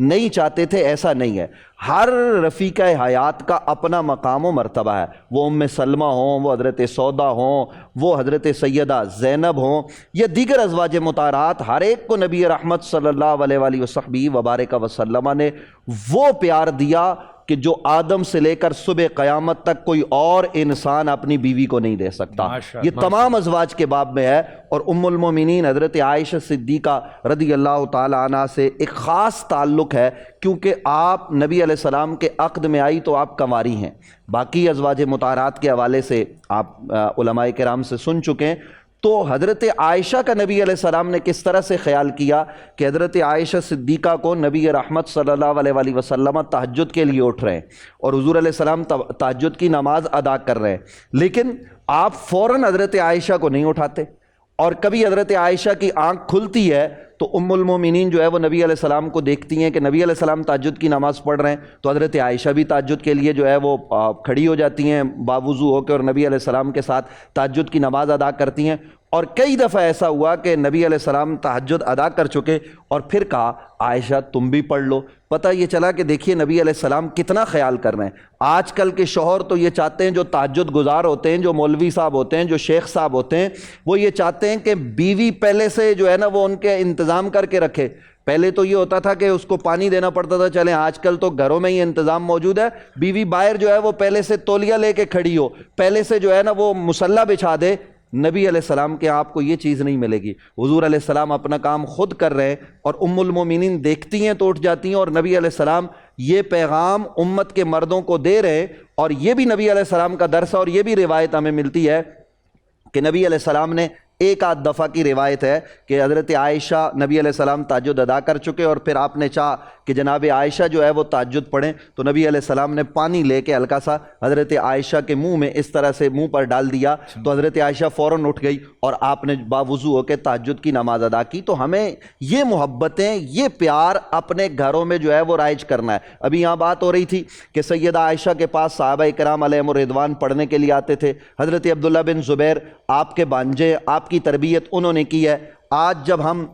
نہیں چاہتے تھے، ایسا نہیں ہے۔ ہر رفیقہ حیات کا اپنا مقام و مرتبہ ہے، وہ ام سلمہ ہوں، وہ حضرت سودا ہوں، وہ حضرت سیدہ زینب ہوں، یا دیگر ازواج مطہرات، ہر ایک کو نبی رحمت صلی اللہ علیہ وآلہ وصحبہ وبارک وسلم نے وہ پیار دیا کہ جو آدم سے لے کر صبح قیامت تک کوئی اور انسان اپنی بیوی کو نہیں دے سکتا۔ یہ تمام ازواج کے باب میں ہے۔ اور ام المومنین حضرت عائشہ صدیقہ رضی اللہ تعالی عنہ سے ایک خاص تعلق ہے، کیونکہ آپ نبی علیہ السلام کے عقد میں آئی تو آپ کنواری ہیں۔ باقی ازواج مطہرات کے حوالے سے آپ علماء کرام سے سن چکے ہیں۔ تو حضرت عائشہ کا نبی علیہ السلام نے کس طرح سے خیال کیا کہ حضرت عائشہ صدیقہ کو نبی رحمت صلی اللہ علیہ وآلہ وسلم تہجد کے لیے اٹھ رہے ہیں اور حضور علیہ السلام تہجد کی نماز ادا کر رہے ہیں، لیکن آپ فوراً حضرت عائشہ کو نہیں اٹھاتے، اور کبھی حضرت عائشہ کی آنکھ کھلتی ہے تو ام المومنین جو ہے وہ نبی علیہ السلام کو دیکھتی ہیں کہ نبی علیہ السلام تہجد کی نماز پڑھ رہے ہیں، تو حضرت عائشہ بھی تہجد کے لیے جو ہے وہ کھڑی ہو جاتی ہیں باوضو ہو کے اور نبی علیہ السلام کے ساتھ تہجد کی نماز ادا کرتی ہیں۔ اور کئی دفعہ ایسا ہوا کہ نبی علیہ السلام تہجد ادا کر چکے اور پھر کہا عائشہ تم بھی پڑھ لو۔ پتہ یہ چلا کہ دیکھیے نبی علیہ السلام کتنا خیال کر رہے ہیں۔ آج کل کے شوہر تو یہ چاہتے ہیں، جو تہجد گزار ہوتے ہیں، جو مولوی صاحب ہوتے ہیں، جو شیخ صاحب ہوتے ہیں، وہ یہ چاہتے ہیں کہ بیوی پہلے سے جو ہے نا وہ ان کے انتظام کر کے رکھے۔ پہلے تو یہ ہوتا تھا کہ اس کو پانی دینا پڑتا تھا، چلیں آج کل تو گھروں میں ہی انتظام موجود ہے، بیوی باہر جو ہے وہ پہلے سے تولیہ لے کے کھڑی ہو، پہلے سے جو ہے نا وہ مصلی بچھا دے۔ نبی علیہ السلام کے آپ کو یہ چیز نہیں ملے گی۔ حضور علیہ السلام اپنا کام خود کر رہے ہیں اور ام المومنین دیکھتی ہیں تو اٹھ جاتی ہیں، اور نبی علیہ السلام یہ پیغام امت کے مردوں کو دے رہے ہیں۔ اور یہ بھی نبی علیہ السلام کا درس ہے، اور یہ بھی روایت ہمیں ملتی ہے کہ نبی علیہ السلام نے ایک آدھ دفعہ کی روایت ہے کہ حضرت عائشہ نبی علیہ السلام تہجد ادا کر چکے اور پھر آپ نے چاہا کہ جناب عائشہ جو ہے وہ تہجد پڑھیں، تو نبی علیہ السلام نے پانی لے کے ہلکا سا حضرت عائشہ کے منہ میں اس طرح سے منہ پر ڈال دیا، تو حضرت عائشہ فوراً اٹھ گئی اور آپ نے باوضو ہو کے تہجد کی نماز ادا کی۔ تو ہمیں یہ محبتیں، یہ پیار اپنے گھروں میں جو ہے وہ رائج کرنا ہے۔ ابھی یہاں بات ہو رہی تھی کہ سیدہ عائشہ کے پاس صحابہ کرام علیہم الرضوان پڑھنے کے لیے آتے تھے۔ حضرت عبداللہ بن زبیر آپ کے بانجے، آپ کی تربیت انہوں نے کی ہے۔ آج جب ہم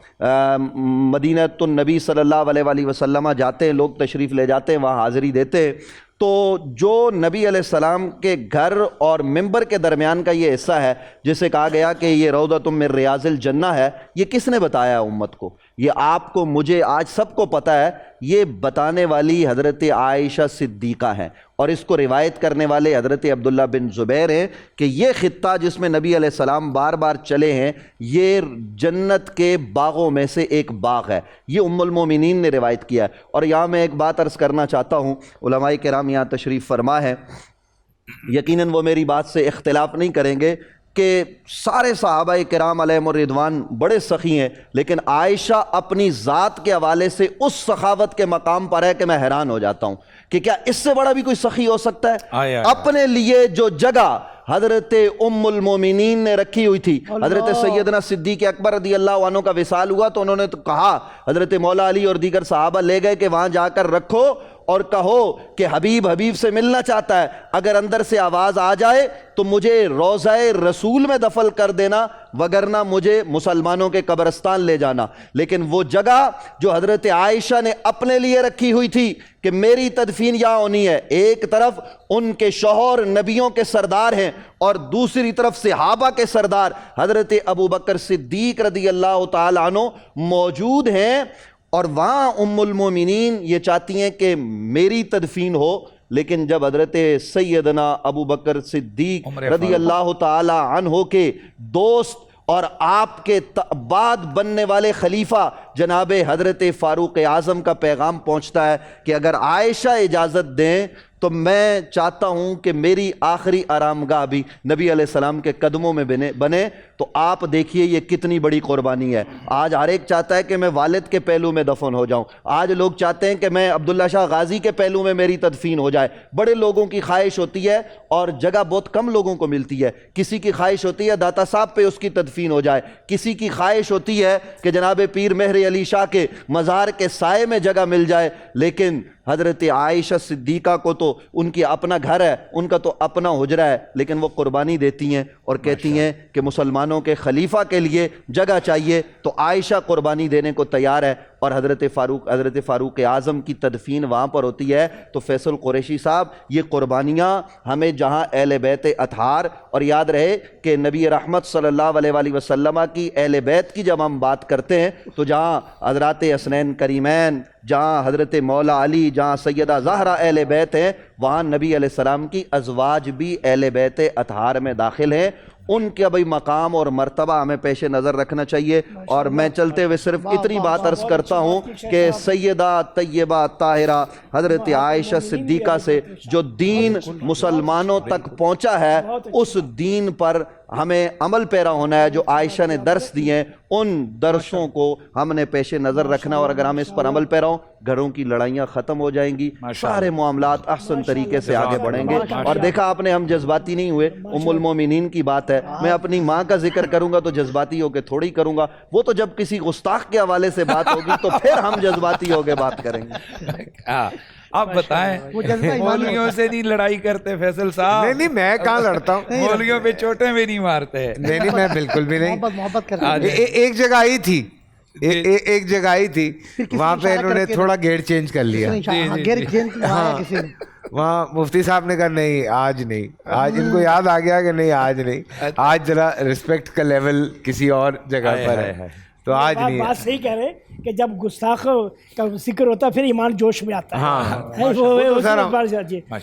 مدینہ النبی صلی اللہ علیہ وآلہ وسلم جاتے ہیں، لوگ تشریف لے جاتے ہیں، وہاں حاضری دیتے ہیں، تو جو نبی علیہ السلام کے گھر اور منبر کے درمیان کا یہ حصہ ہے جسے کہا گیا کہ یہ روضۃ من ریاض الجنہ ہے، یہ کس نے بتایا امت کو؟ یہ آپ کو، مجھے، آج سب کو پتہ ہے۔ یہ بتانے والی حضرت عائشہ صدیقہ ہیں، اور اس کو روایت کرنے والے حضرت عبداللہ بن زبیر ہیں کہ یہ خطہ جس میں نبی علیہ السلام بار بار چلے ہیں، یہ جنت کے باغوں میں سے ایک باغ ہے۔ یہ ام المومنین نے روایت کیا ہے۔ اور یہاں میں ایک بات عرض کرنا چاہتا ہوں، علماء کرام یہاں تشریف فرما ہے، یقیناً وہ میری بات سے اختلاف نہیں کریں گے کہ سارے صحابہ کرام علیہم الرضوان بڑے سخی ہیں، لیکن عائشہ اپنی ذات کے حوالے سے اس سخاوت کے مقام پر ہے کہ میں حیران ہو جاتا ہوں کہ کیا اس سے بڑا بھی کوئی سخی ہو سکتا ہے؟ اپنے لیے جو جگہ حضرت ام المومنین نے رکھی ہوئی تھی، حضرت سیدنا صدیق اکبر رضی اللہ عنہ کا وصال ہوا تو انہوں نے تو کہا، حضرت مولا علی اور دیگر صحابہ لے گئے کہ وہاں جا کر رکھو اور کہو کہ حبیب سے ملنا چاہتا ہے، اگر اندر سے آواز آ جائے تو مجھے روضہ رسول میں دفن کر دینا، وگرنہ مجھے مسلمانوں کے قبرستان لے جانا۔ لیکن وہ جگہ جو حضرت عائشہ نے اپنے لیے رکھی ہوئی تھی کہ میری تدفین یہاں ہونی ہے، ایک طرف ان کے شوہر نبیوں کے سردار ہیں اور دوسری طرف صحابہ کے سردار حضرت ابو بکر صدیق رضی اللہ تعالی عنہ موجود ہیں، اور وہاں ام المومنین یہ چاہتی ہیں کہ میری تدفین ہو۔ لیکن جب حضرت سیدنا ابو بکر صدیق رضی اللہ تعالی عنہ کے دوست اور آپ کے بعد بننے والے خلیفہ جناب حضرت فاروق اعظم کا پیغام پہنچتا ہے کہ اگر عائشہ اجازت دیں تو میں چاہتا ہوں کہ میری آخری آرام گاہ بھی نبی علیہ السلام کے قدموں میں بنے، تو آپ دیکھیے یہ کتنی بڑی قربانی ہے۔ آج ہر ایک چاہتا ہے کہ میں والد کے پہلو میں دفن ہو جاؤں، آج لوگ چاہتے ہیں کہ میں عبداللہ شاہ غازی کے پہلو میں میری تدفین ہو جائے۔ بڑے لوگوں کی خواہش ہوتی ہے اور جگہ بہت کم لوگوں کو ملتی ہے۔ کسی کی خواہش ہوتی ہے داتا صاحب پہ اس کی تدفین ہو جائے، کسی کی خواہش ہوتی ہے کہ جناب پیر مہر علی شاہ کے مزار کے سائے میں جگہ مل جائے، لیکن حضرت عائشہ صدیقہ کو تو ان کی اپنا گھر ہے، ان کا تو اپنا حجرہ ہے، لیکن وہ قربانی دیتی ہیں اور کہتی ہیں کہ مسلمان مسلمانوں کے خلیفہ کے لیے جگہ چاہیے تو عائشہ قربانی دینے کو تیار ہے، اور حضرت فاروق اعظم کی تدفین وہاں پر ہوتی ہے۔ تو فیصل قریشی صاحب، یہ قربانیاں ہمیں جہاں اہل بیت اطہار، اور یاد رہے کہ نبی رحمت صلی اللہ علیہ وآلہ وسلم کی اہل بیت کی جب ہم بات کرتے ہیں تو جہاں حضرات حسنین کریمین، جہاں حضرت مولا علی، جہاں سیدہ زہرا اہل بیت ہیں، وہاں نبی علیہ السلام کی ازواج بھی اہل بیت اطہار میں داخل ہیں۔ ان کے بھائی مقام اور مرتبہ ہمیں پیش نظر رکھنا چاہیے۔ اور میں چلتے ہوئے صرف اتنی بات عرض کرتا ہوں کہ سیدہ طیبہ طاہرہ حضرت عائشہ صدیقہ سے جو دین مسلمانوں تک پہنچا ہے، اس دین پر ہمیں عمل پیرا ہونا ہے۔ جو عائشہ نے درس دیے، ان درسوں کو ہم نے پیش نظر رکھنا، اور اگر ہم اس پر عمل پیرا ہوں، گھروں کی لڑائیاں ختم ہو جائیں گی، سارے معاملات احسن طریقے سے آگے بڑھیں گے۔ اور دیکھا آپ نے، ہم جذباتی نہیں ہوئے، ام المومنین کی بات ہے۔ میں اپنی ماں کا ذکر کروں گا تو جذباتی ہو کے تھوڑی کروں گا، وہ تو جب کسی گستاخ کے حوالے سے بات ہوگی تو پھر ہم جذباتی ہو کے بات کریں گے۔ آپ بتائیں، مولویوں سے نہیں لڑائی کرتے فیصل صاحب؟ نہیں میں کہاں لڑتا ہوں، مولویوں پہ چوٹیں بھی نہیں مارتے۔ نہیں میں بالکل بھی نہیں۔ محبت کرتے ایک جگہ آئی تھی، ایک جگہ آئی تھی، وہاں پہ انہوں نے تھوڑا گیئر چینج کر لیا۔ وہاں مفتی صاحب نے کہا نہیں آج نہیں، آج ان کو یاد آ گیا کہ نہیں آج نہیں، آج ذرا رسپیکٹ کا لیول کسی اور جگہ پر ہے، تو آج نہیں۔ بات صحیح کہہ رہے کہ جب گستاخ کا ذکر ہوتا ہے پھر ایمان جوش میں آتا ہے۔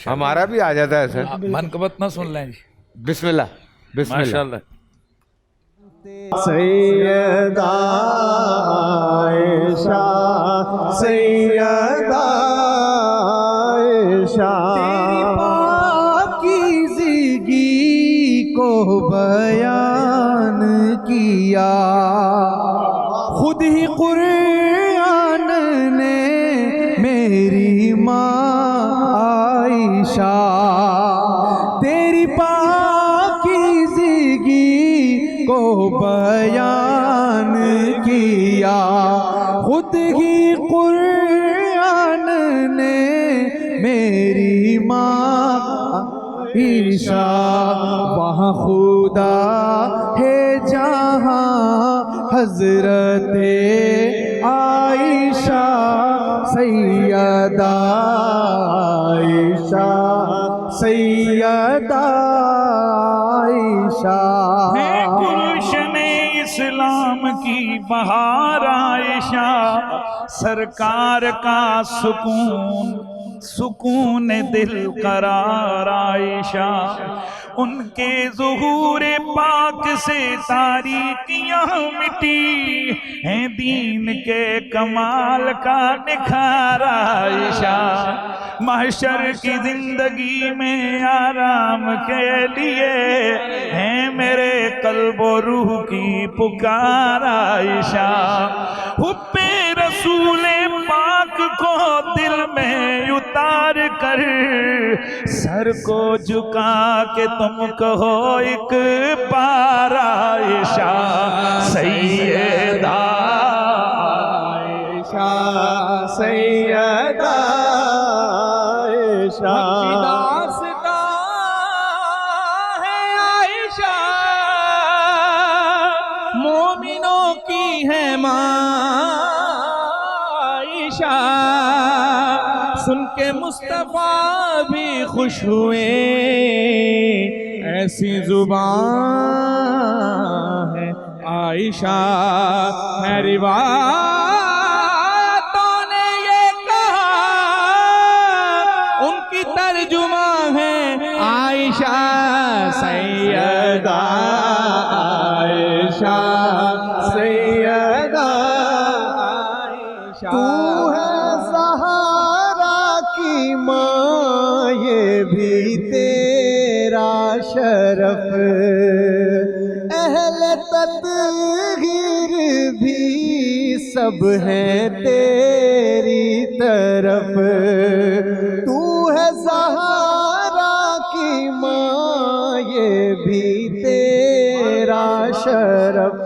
ہمارا بھی آ جاتا ہے سر۔ منقبت نہ سن لیں جی، بسم اللہ بسم اللہ۔ ماشاءاللہ۔ سیدہ عائشہ، سیدہ عائشہ، تیری پاکیزگی کو بیان کیا، خود ہی قرآن نے میری ماں عائشہ، تیری پاکیزگی کو بیان کیا، خود ہی قرآن نے میری ماں عائشہ، وہاں خدا ہے جہاں حضرت عائشہ، سیدہ عائشہ، سیدہ عائشہ، ہے گلشن اسلام کی بہار عائشہ، سرکار کا سکون دل قرار عائشہ، ان کے ظہور پاک سے تاریکیاں مٹی ہیں، دین کے کمال کا نکھار عائشہ، محشر کی زندگی میں آرام کے لیے ہیں میرے قلب و روح کی پکار عائشہ، حب رسول پاک کو دل میں اتار کر سر کو جھکا کے تم کہو ایک بار عائشہ، سیدہ عائشہ، سیدہ عائشہ، داستان ہے عائشہ، مومنوں کی ہے ماں عائشہ، سن کے مصطفیٰ بھی خوش ہوئے، ایسی زبان ہے عائشہ، ہے روایتوں نے یہ کہا، ان کی ترجمہ ہے عائشہ، سیدہ عائشہ، سیدہ عائشہ، تو ہے زہرا کی ماں، یہ بھی تیرا شرف، اہل تطہیر بھی سب ہیں تیری طرف، تو ہے زہرا کی ماں، یہ بھی تیرا شرف،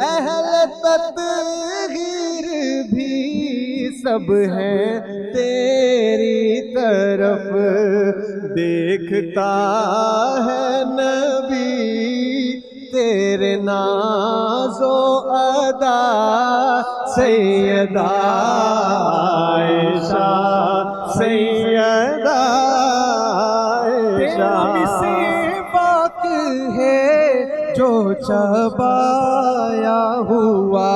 اہل تطہیر بھی سب ہیں تیری طرف، دیکھتا ہے نبی تیرے ناز و ادا سیدہ عائشہ سیدہ عائشہ مسواک ہے جو چبایا ہوا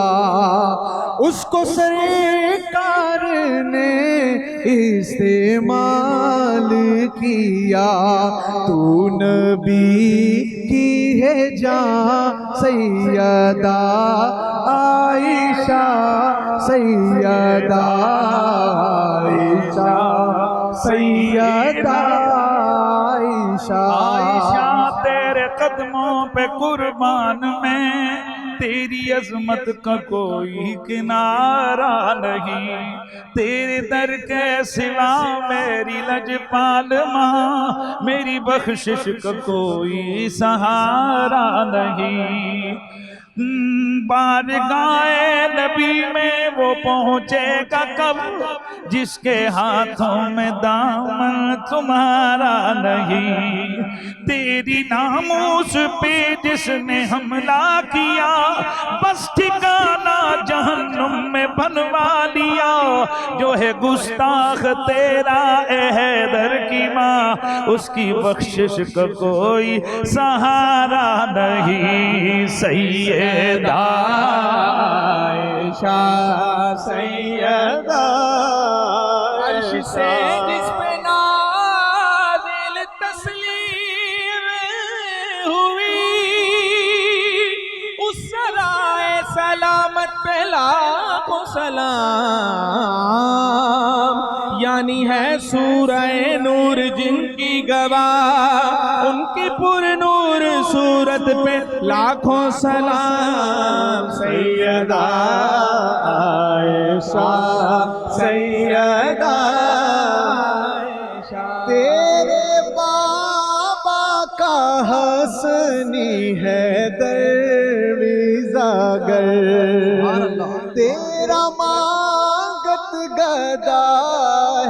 اس کو سرکار نے استعمال کیا تو نبی کی ہے جان سیدہ عائشہ سیدہ عائشہ سیدہ عائشہ عائشہ تیرے قدموں پہ قربان میں تیری عظمت کا کوئی کنارہ نہیں، تیرے در کے سوا میری لجپال ماں میری بخشش کا کوئی سہارا نہیں۔ بارگاہ نبی میں وہ پہنچے گا کب جس کے ہاتھوں میں دامن تمہارا نہیں، تیری ناموس پہ جس نے حملہ کیا بس ٹھکانہ جہنم میں بنوا لیا، جو ہے گستاخ تیرا اے حیدر کی ماں اس کی بخشش کا کوئی سہارا نہیں۔ سیدہ عائشہ سیدہ عرش سے جس پہ نازل تسلیم ہوئی اس سرائے سلامت پہ لاکھوں سلام، یعنی ہے سورہ نور جن کی گواہ ان کی پر نور صورت پہ لاکھوں سلام۔ سیدہ عائشہ سیدہ عائشہ تیرے بابا کا حسنی ہے درویزہ گر تیرا مانگت گدا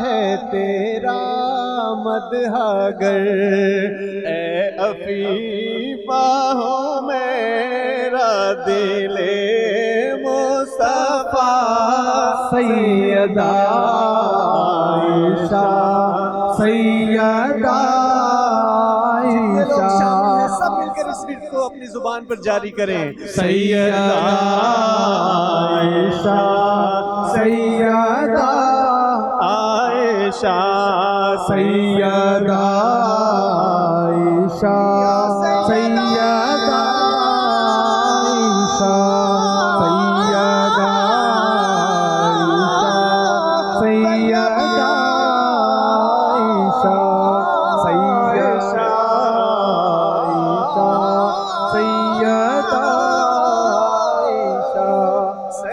ہے تیرا مدح گر اے عفیفہ ہو میرا دل مصطفیٰ سیدہ عائشہ سیدہ عائشہ سب مل کر اس بیت کو اپنی زبان پر جاری کریں۔ سیدہ عائشہ سیدہ عائشہ سیدہ عائشہ سیدہ عائشہ سیدہ عائشہ سیدہ عائشہ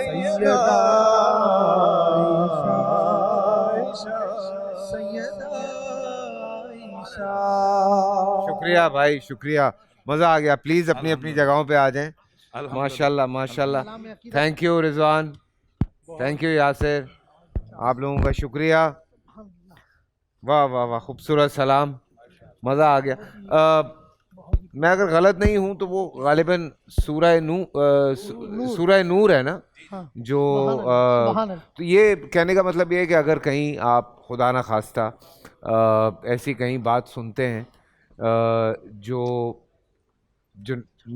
سیدہ عائشہ سیدہ شکریہ بھائی، شکریہ، مزہ آ گیا۔ پلیز اپنی اپنی جگہوں پہ آ جائیں۔ ماشاءاللہ ماشاءاللہ، thank you Rizwan, thank you Yasir, آپ لوگوں کا شکریہ۔ واہ واہ واہ، خوبصورت سلام، مزہ آ گیا۔ میں اگر غلط نہیں ہوں تو وہ غالباً سورہ نور ہے نا جو، تو یہ کہنے کا مطلب یہ ہے کہ اگر کہیں آپ خدا نہ خواستہ ایسی کہیں بات سنتے ہیں جو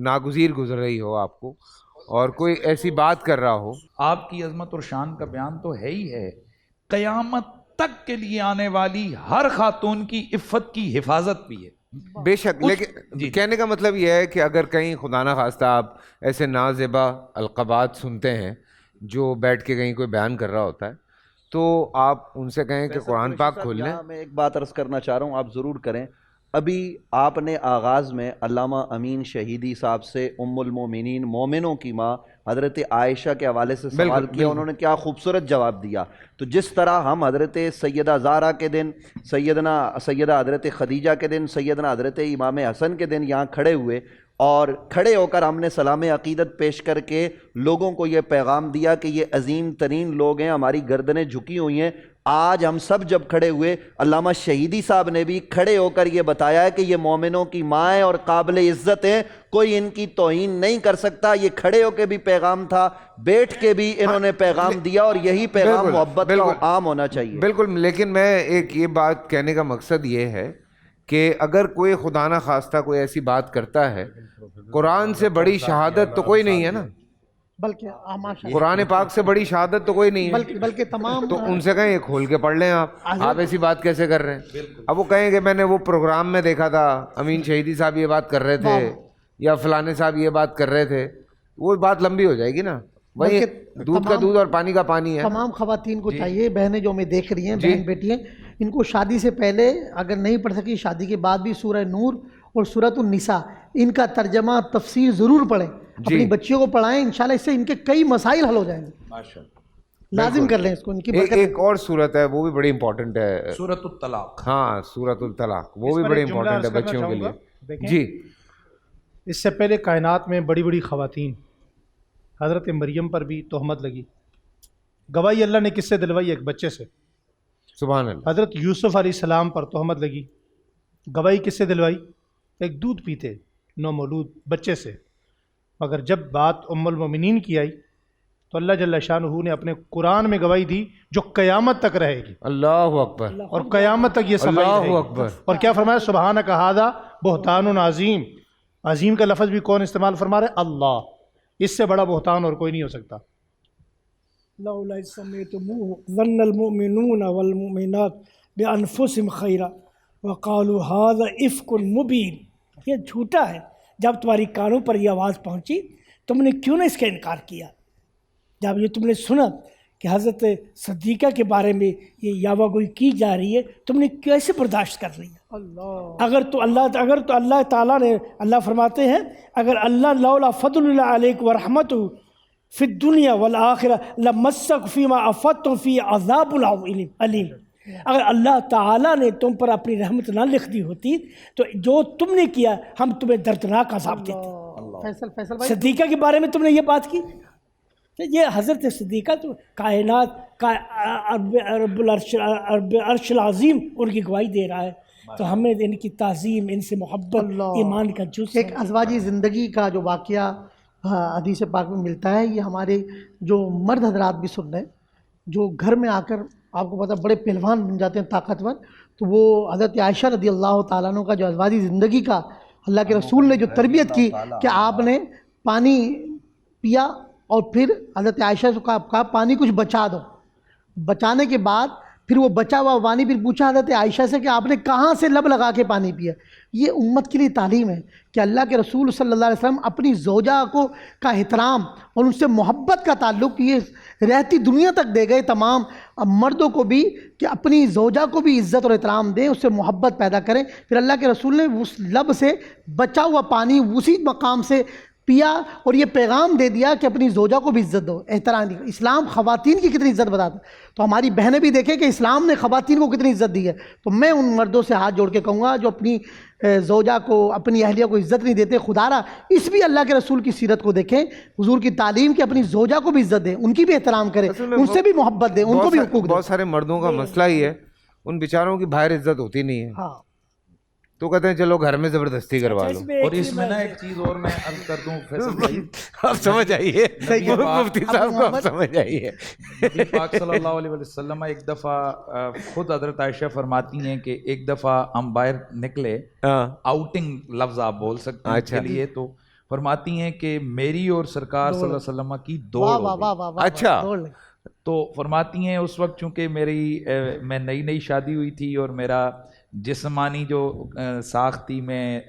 ناگزیر گزر رہی ہو آپ کو، اور کوئی ایسی بات کر رہا ہو، آپ کی عظمت اور شان کا بیان تو ہے ہی ہے، قیامت تک کے لیے آنے والی ہر خاتون کی عفت کی حفاظت بھی ہے بے شک۔ لیکن کہنے کا مطلب یہ ہے کہ اگر کہیں خدا نہ خواستہ آپ ایسے نازیبا القابات سنتے ہیں جو بیٹھ کے کہیں کوئی بیان کر رہا ہوتا ہے تو آپ ان سے کہیں کہ قرآن پاک کھول لیں۔ میں ایک بات عرض کرنا چاہ رہا ہوں، آپ ضرور کریں۔ ابھی آپ نے آغاز میں علامہ امین شہیدی صاحب سے ام المومنین مومنوں کی ماں حضرت عائشہ کے حوالے سے سوال کیا، انہوں نے کیا خوبصورت جواب دیا۔ تو جس طرح ہم حضرت سیدہ زہرا کے دن، سیدہ حضرت خدیجہ کے دن، سیدنا حضرت امام حسن کے دن یہاں کھڑے ہوئے اور کھڑے ہو کر ہم نے سلام عقیدت پیش کر کے لوگوں کو یہ پیغام دیا کہ یہ عظیم ترین لوگ ہیں، ہماری گردنیں جھکی ہوئی ہیں، آج ہم سب جب کھڑے ہوئے، علامہ شہیدی صاحب نے بھی کھڑے ہو کر یہ بتایا ہے کہ یہ مومنوں کی ماں ہیں اور قابل عزت ہیں، کوئی ان کی توہین نہیں کر سکتا۔ یہ کھڑے ہو کے بھی پیغام تھا، بیٹھ کے بھی انہوں نے پیغام دیا، اور یہی پیغام محبت کا عام ہونا چاہیے۔ بالکل، لیکن میں ایک یہ بات کہنے کا مقصد یہ ہے کہ اگر کوئی خدا نہ خواستہ کوئی ایسی بات کرتا ہے، قرآن سے بڑی شہادت تو کوئی نہیں ہے نا، بلکہ قرآن پاک سے بڑی شہادت تو کوئی نہیں ہے، بلکہ تمام تو ان سے کہیں یہ کھول کے پڑھ لیں آپ ایسی بات کیسے کر رہے ہیں؟ اب وہ کہیں کہ میں نے وہ پروگرام میں دیکھا تھا امین شہیدی صاحب یہ بات کر رہے تھے یا فلانے صاحب یہ بات کر رہے تھے، وہ بات لمبی ہو جائے گی نا، وہی دودھ کا دودھ اور پانی کا پانی ہے۔ تمام خواتین کو چاہیے، بہنیں جو ہمیں دیکھ رہی ہیں، بہن بیٹی ہیں، ان کو شادی سے پہلے اگر نہیں پڑھ سکی، شادی کے بعد بھی سورہ نور اور سورۃ النساء ان کا ترجمہ تفسیر ضرور پڑھیں، اپنی بچیوں کو پڑھائیں، انشاءاللہ اس سے ان کے کئی مسائل حل ہو جائیں گے۔ ماشاءاللہ، لازم کر لیں اس کو، ان کی برکت۔ ایک اور صورت ہے وہ بھی بڑی امپورٹنٹ ہے، سورۃ الطلاق۔ ہاں سورۃ الطلاق، وہ بھی بڑی امپورٹنٹ ہے بچیوں کے لیے۔ جی، اس سے پہلے کائنات میں بڑی بڑی خواتین، حضرت مریم پر بھی تہمت لگی، گواہی اللہ نے کس سے دلوائی؟ ایک بچے سے۔ سبحان اللہ۔ حضرت یوسف علیہ السلام پر تہمت لگی، گواہی کس سے دلوائی؟ ایک دودھ پیتے نومولود بچے سے۔ مگر جب بات ام المومنین کی آئی تو اللہ جل شانہ نے اپنے قرآن میں گواہی دی جو قیامت تک رہے گی، اللہ اکبر، اور قیامت تک یہ صفائی رہے گی۔ اللہ اکبر۔ اور کیا فرمایا؟ سبحانک ھذا بہتان عظیم۔ عظیم کا لفظ بھی کون استعمال فرما رہے؟ اللہ۔ اس سے بڑا بہتان اور کوئی نہیں ہو سکتا۔ لولا إذ سمعتموه ظن المؤمنون والمؤمنات بأنفسهم خيرا وقالوا هذا إفك مبين، یہ جھوٹا ہے۔ جب تمہاری کانوں پر یہ آواز پہنچی تم نے کیوں نہ اس کا انکار کیا؟ جب یہ تم نے سنا کہ حضرت صدیقہ کے بارے میں یہ یاوہ گوئی کی جا رہی ہے، تم نے کیسے برداشت کر لی؟ اگر تو اللہ تعالیٰ نے، اللہ فرماتے ہیں اگر اللہ لولا فضل اللہ علیک ورحمتہ فی الدنیا والآخرہ لمسک فیما افضتم فی عذاب علیم، اگر اللہ تعالیٰ نے تم پر اپنی رحمت نہ لکھ دی ہوتی تو جو تم نے کیا ہم تمہیں دردناک عذاب دیتے۔ فیصل بھائی، صدیقہ کے بارے میں تم نے یہ بات کی، یہ حضرت صدیقہ تو کائنات کا رب العرش العظیم ان کی گواہی دے رہا ہے، تو ہمیں ان کی تعظیم، ان سے محبت ایمان کا جز ہے۔ ایک ازواجی زندگی کا جو واقعہ حدیث پاک میں ملتا ہے، یہ ہمارے جو مرد حضرات بھی سن رہے ہیں، جو گھر میں آ کر آپ کو پتہ بڑے پہلوان بن جاتے ہیں، طاقتور، تو وہ حضرت عائشہ رضی اللہ تعالیٰ عنہ کا جو ازواجی زندگی کا اللہ کے رسول نے جو تربیت کی کہ آپ نے پانی پیا اور پھر حضرت عائشہ سے کہا پانی کچھ بچا دو، بچانے کے بعد پھر وہ بچا ہوا پانی پھر پوچھا حضرت عائشہ سے کہ آپ نے کہاں سے لب لگا کے پانی پیا۔ یہ امت کے لیے تعلیم ہے کہ اللہ کے رسول صلی اللہ علیہ وسلم اپنی زوجہ کو کا احترام اور ان سے محبت کا تعلق یہ رہتی دنیا تک دے گئے تمام مردوں کو بھی، کہ اپنی زوجہ کو بھی عزت اور احترام دیں، اس سے محبت پیدا کریں۔ پھر اللہ کے رسول نے اس لب سے بچا ہوا پانی اسی مقام سے پیا اور یہ پیغام دے دیا کہ اپنی زوجہ کو بھی عزت دو، احترام دو۔ اسلام خواتین کی کتنی عزت بتاتا ہے، تو ہماری بہنیں بھی دیکھیں کہ اسلام نے خواتین کو کتنی عزت دی ہے۔ تو میں ان مردوں سے ہاتھ جوڑ کے کہوں گا جو اپنی زوجہ کو، اپنی اہلیہ کو عزت نہیں دیتے، خدا را اس بھی اللہ کے رسول کی سیرت کو دیکھیں، حضور کی تعلیم کہ اپنی زوجہ کو بھی عزت دیں، ان کی بھی احترام کریں، ان سے بھی محبت دیں، ان کو بھی حقوق دیں۔ بہت سارے مردوں کا مسئلہ ہی ہے، ان بیچاروں کی باہر عزت ہوتی نہیں ہے، ہاں، تو کہتے ہیں چلو گھر میں زبردستی کروا لو۔ اور اس میں نا ایک چیز اور میں عرض کر دوں فیصل بھائی، آپ سمجھ آئیے مفتی صاحب کو، آپ سمجھ آئیے۔ نبی پاک صلی اللہ علیہ وسلم ایک دفعہ خود حضرت عائشہ فرماتی ہیں کہ ایک دفعہ ہم باہر نکلے، آؤٹنگ لفظ آپ بول سکتے ہیں اس کے لیے، تو فرماتی ہیں کہ میری اور سرکار صلی اللہ علیہ وسلم کی دوڑ ہو گئی۔ اچھا، تو فرماتی ہیں اس وقت چونکہ میں نئی شادی ہوئی تھی اور میرا جسمانی جو ساختی میں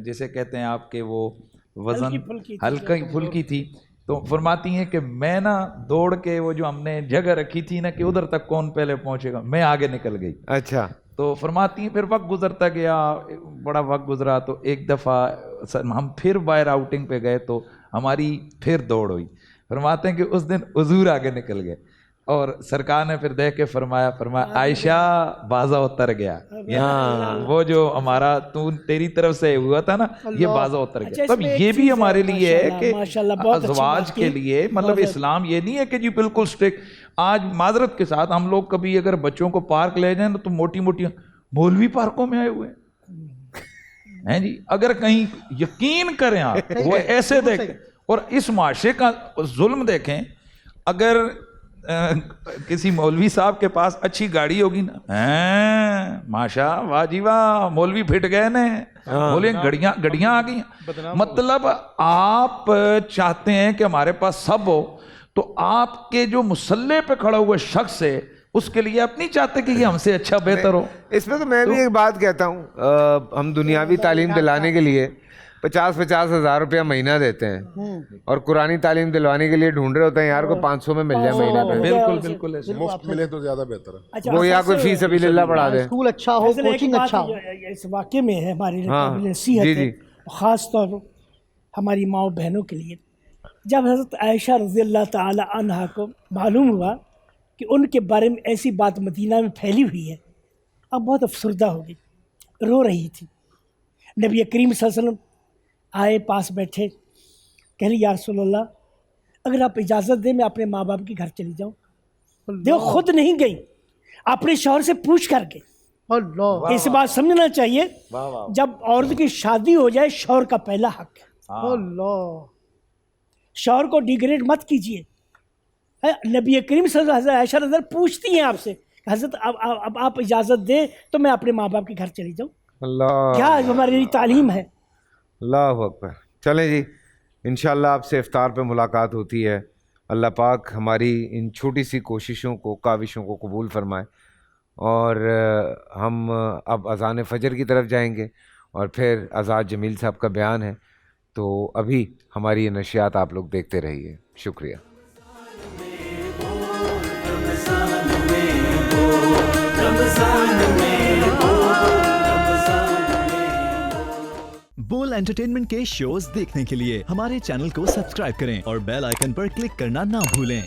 جسے کہتے ہیں آپ کے وہ وزن ہلکی پھلکی تھی، تو فرماتی ہیں کہ میں نا دوڑ کے وہ جو ہم نے جگہ رکھی تھی نا کہ ادھر تک کون پہلے پہنچے گا، میں آگے نکل گئی۔ اچھا، تو فرماتی ہیں پھر وقت گزرتا گیا، بڑا وقت گزرا، تو ایک دفعہ ہم پھر باہر آؤٹنگ پہ گئے تو ہماری پھر دوڑ ہوئی۔ فرماتے ہیں کہ اس دن حضور آگے نکل گئے۔ اور سرکار نے پھر دیکھ کے فرمایا عائشہ بازا اتر گیا. وہ جو ہمارا تیری طرف سے ہوا تھا نا یہ بازا اتر گیا. تب یہ بھی ہمارے لیے ہے کہ ازواج کے لیے مطلب اسلام یہ نہیں ہے کہ جی بالکل سٹرکٹ. آج معذرت کے ساتھ ہم لوگ کبھی اگر بچوں کو پارک لے جائیں تو موٹی موٹی مولوی پارکوں میں آئے ہوئے ہیں جی. اگر کہیں یقین کریں آپ وہ ایسے دیکھیں اور اس معاشرے کا ظلم دیکھیں. اگر کسی مولوی صاحب کے پاس اچھی گاڑی ہوگی نا ماشاء واہ جی واہ مولوی پھٹ گئے نا بولے گڑیاں آ گئی. مطلب آپ چاہتے ہیں کہ ہمارے پاس سب ہو تو آپ کے جو مسلح پہ کھڑا ہوا شخص ہے اس کے لیے آپ نہیں چاہتے کہ یہ ہم سے اچھا بہتر ہو. اس میں تو میں بھی ایک بات کہتا ہوں, ہم دنیاوی تعلیم دلانے کے لیے 50-50 ہزار روپیہ مہینہ دیتے ہیں اور قرآنی تعلیم دلوانے کے لیے ڈھونڈ رہے ہوتے ہیں یار کو 500 میں مل جائے مہینے پہ. بالکل بالکل مفت ملے تو زیادہ بہتر ہے. وہ یا کوئی فی سبیل اللہ پڑھا دے. اسکول اچھا ہو, کوچنگ اچھا ہو. اس واقعے میں ہے ہماری قابل نصیحت ہے خاص طور پر ہماری ماؤں بہنوں کے لیے. جب حضرت عائشہ رضی اللہ تعالی عنہا کو معلوم ہوا کہ ان کے بارے میں ایسی بات مدینہ میں پھیلی ہوئی ہے, اب بہت افسردہ ہو گئی, رو رہی تھی. نبی کریم صلی اللہ علیہ وسلم آئے, پاس بیٹھے, کہہ رہی یا رسول اللہ اگر آپ اجازت دیں میں اپنے ماں باپ کے گھر چلی جاؤں. دیکھو خود نہیں گئی, اپنے شوہر سے پوچھ کر کے. اس بات سمجھنا چاہیے جب عورت کی شادی ہو جائے شوہر کا پہلا حق ہے. شوہر کو ڈیگریڈ مت کیجیے. نبی کریم صلی اللہ علیہ وسلم عائشہ رضی اللہ عنہا پوچھتی ہیں آپ سے حضرت اب آپ اجازت دیں تو میں اپنے ماں باپ کے گھر چلی جاؤں. اللہ کیا ہماری لیے تعلیم ہے. اللہ اکبر. چلیں جی انشاءاللہ آپ سے افطار پہ ملاقات ہوتی ہے. اللہ پاک ہماری ان چھوٹی سی کوششوں کو کاوشوں کو قبول فرمائے اور ہم اب اذان فجر کی طرف جائیں گے اور پھر آزاد جمیل صاحب کا بیان ہے. تو ابھی ہماری یہ نشریات آپ لوگ دیکھتے رہیے. شکریہ. بول انٹرٹینمنٹ کے شوز دیکھنے کے لیے ہمارے چینل کو سبسکرائب کریں اور بیل آئیکن پر کلک کرنا نہ بھولیں.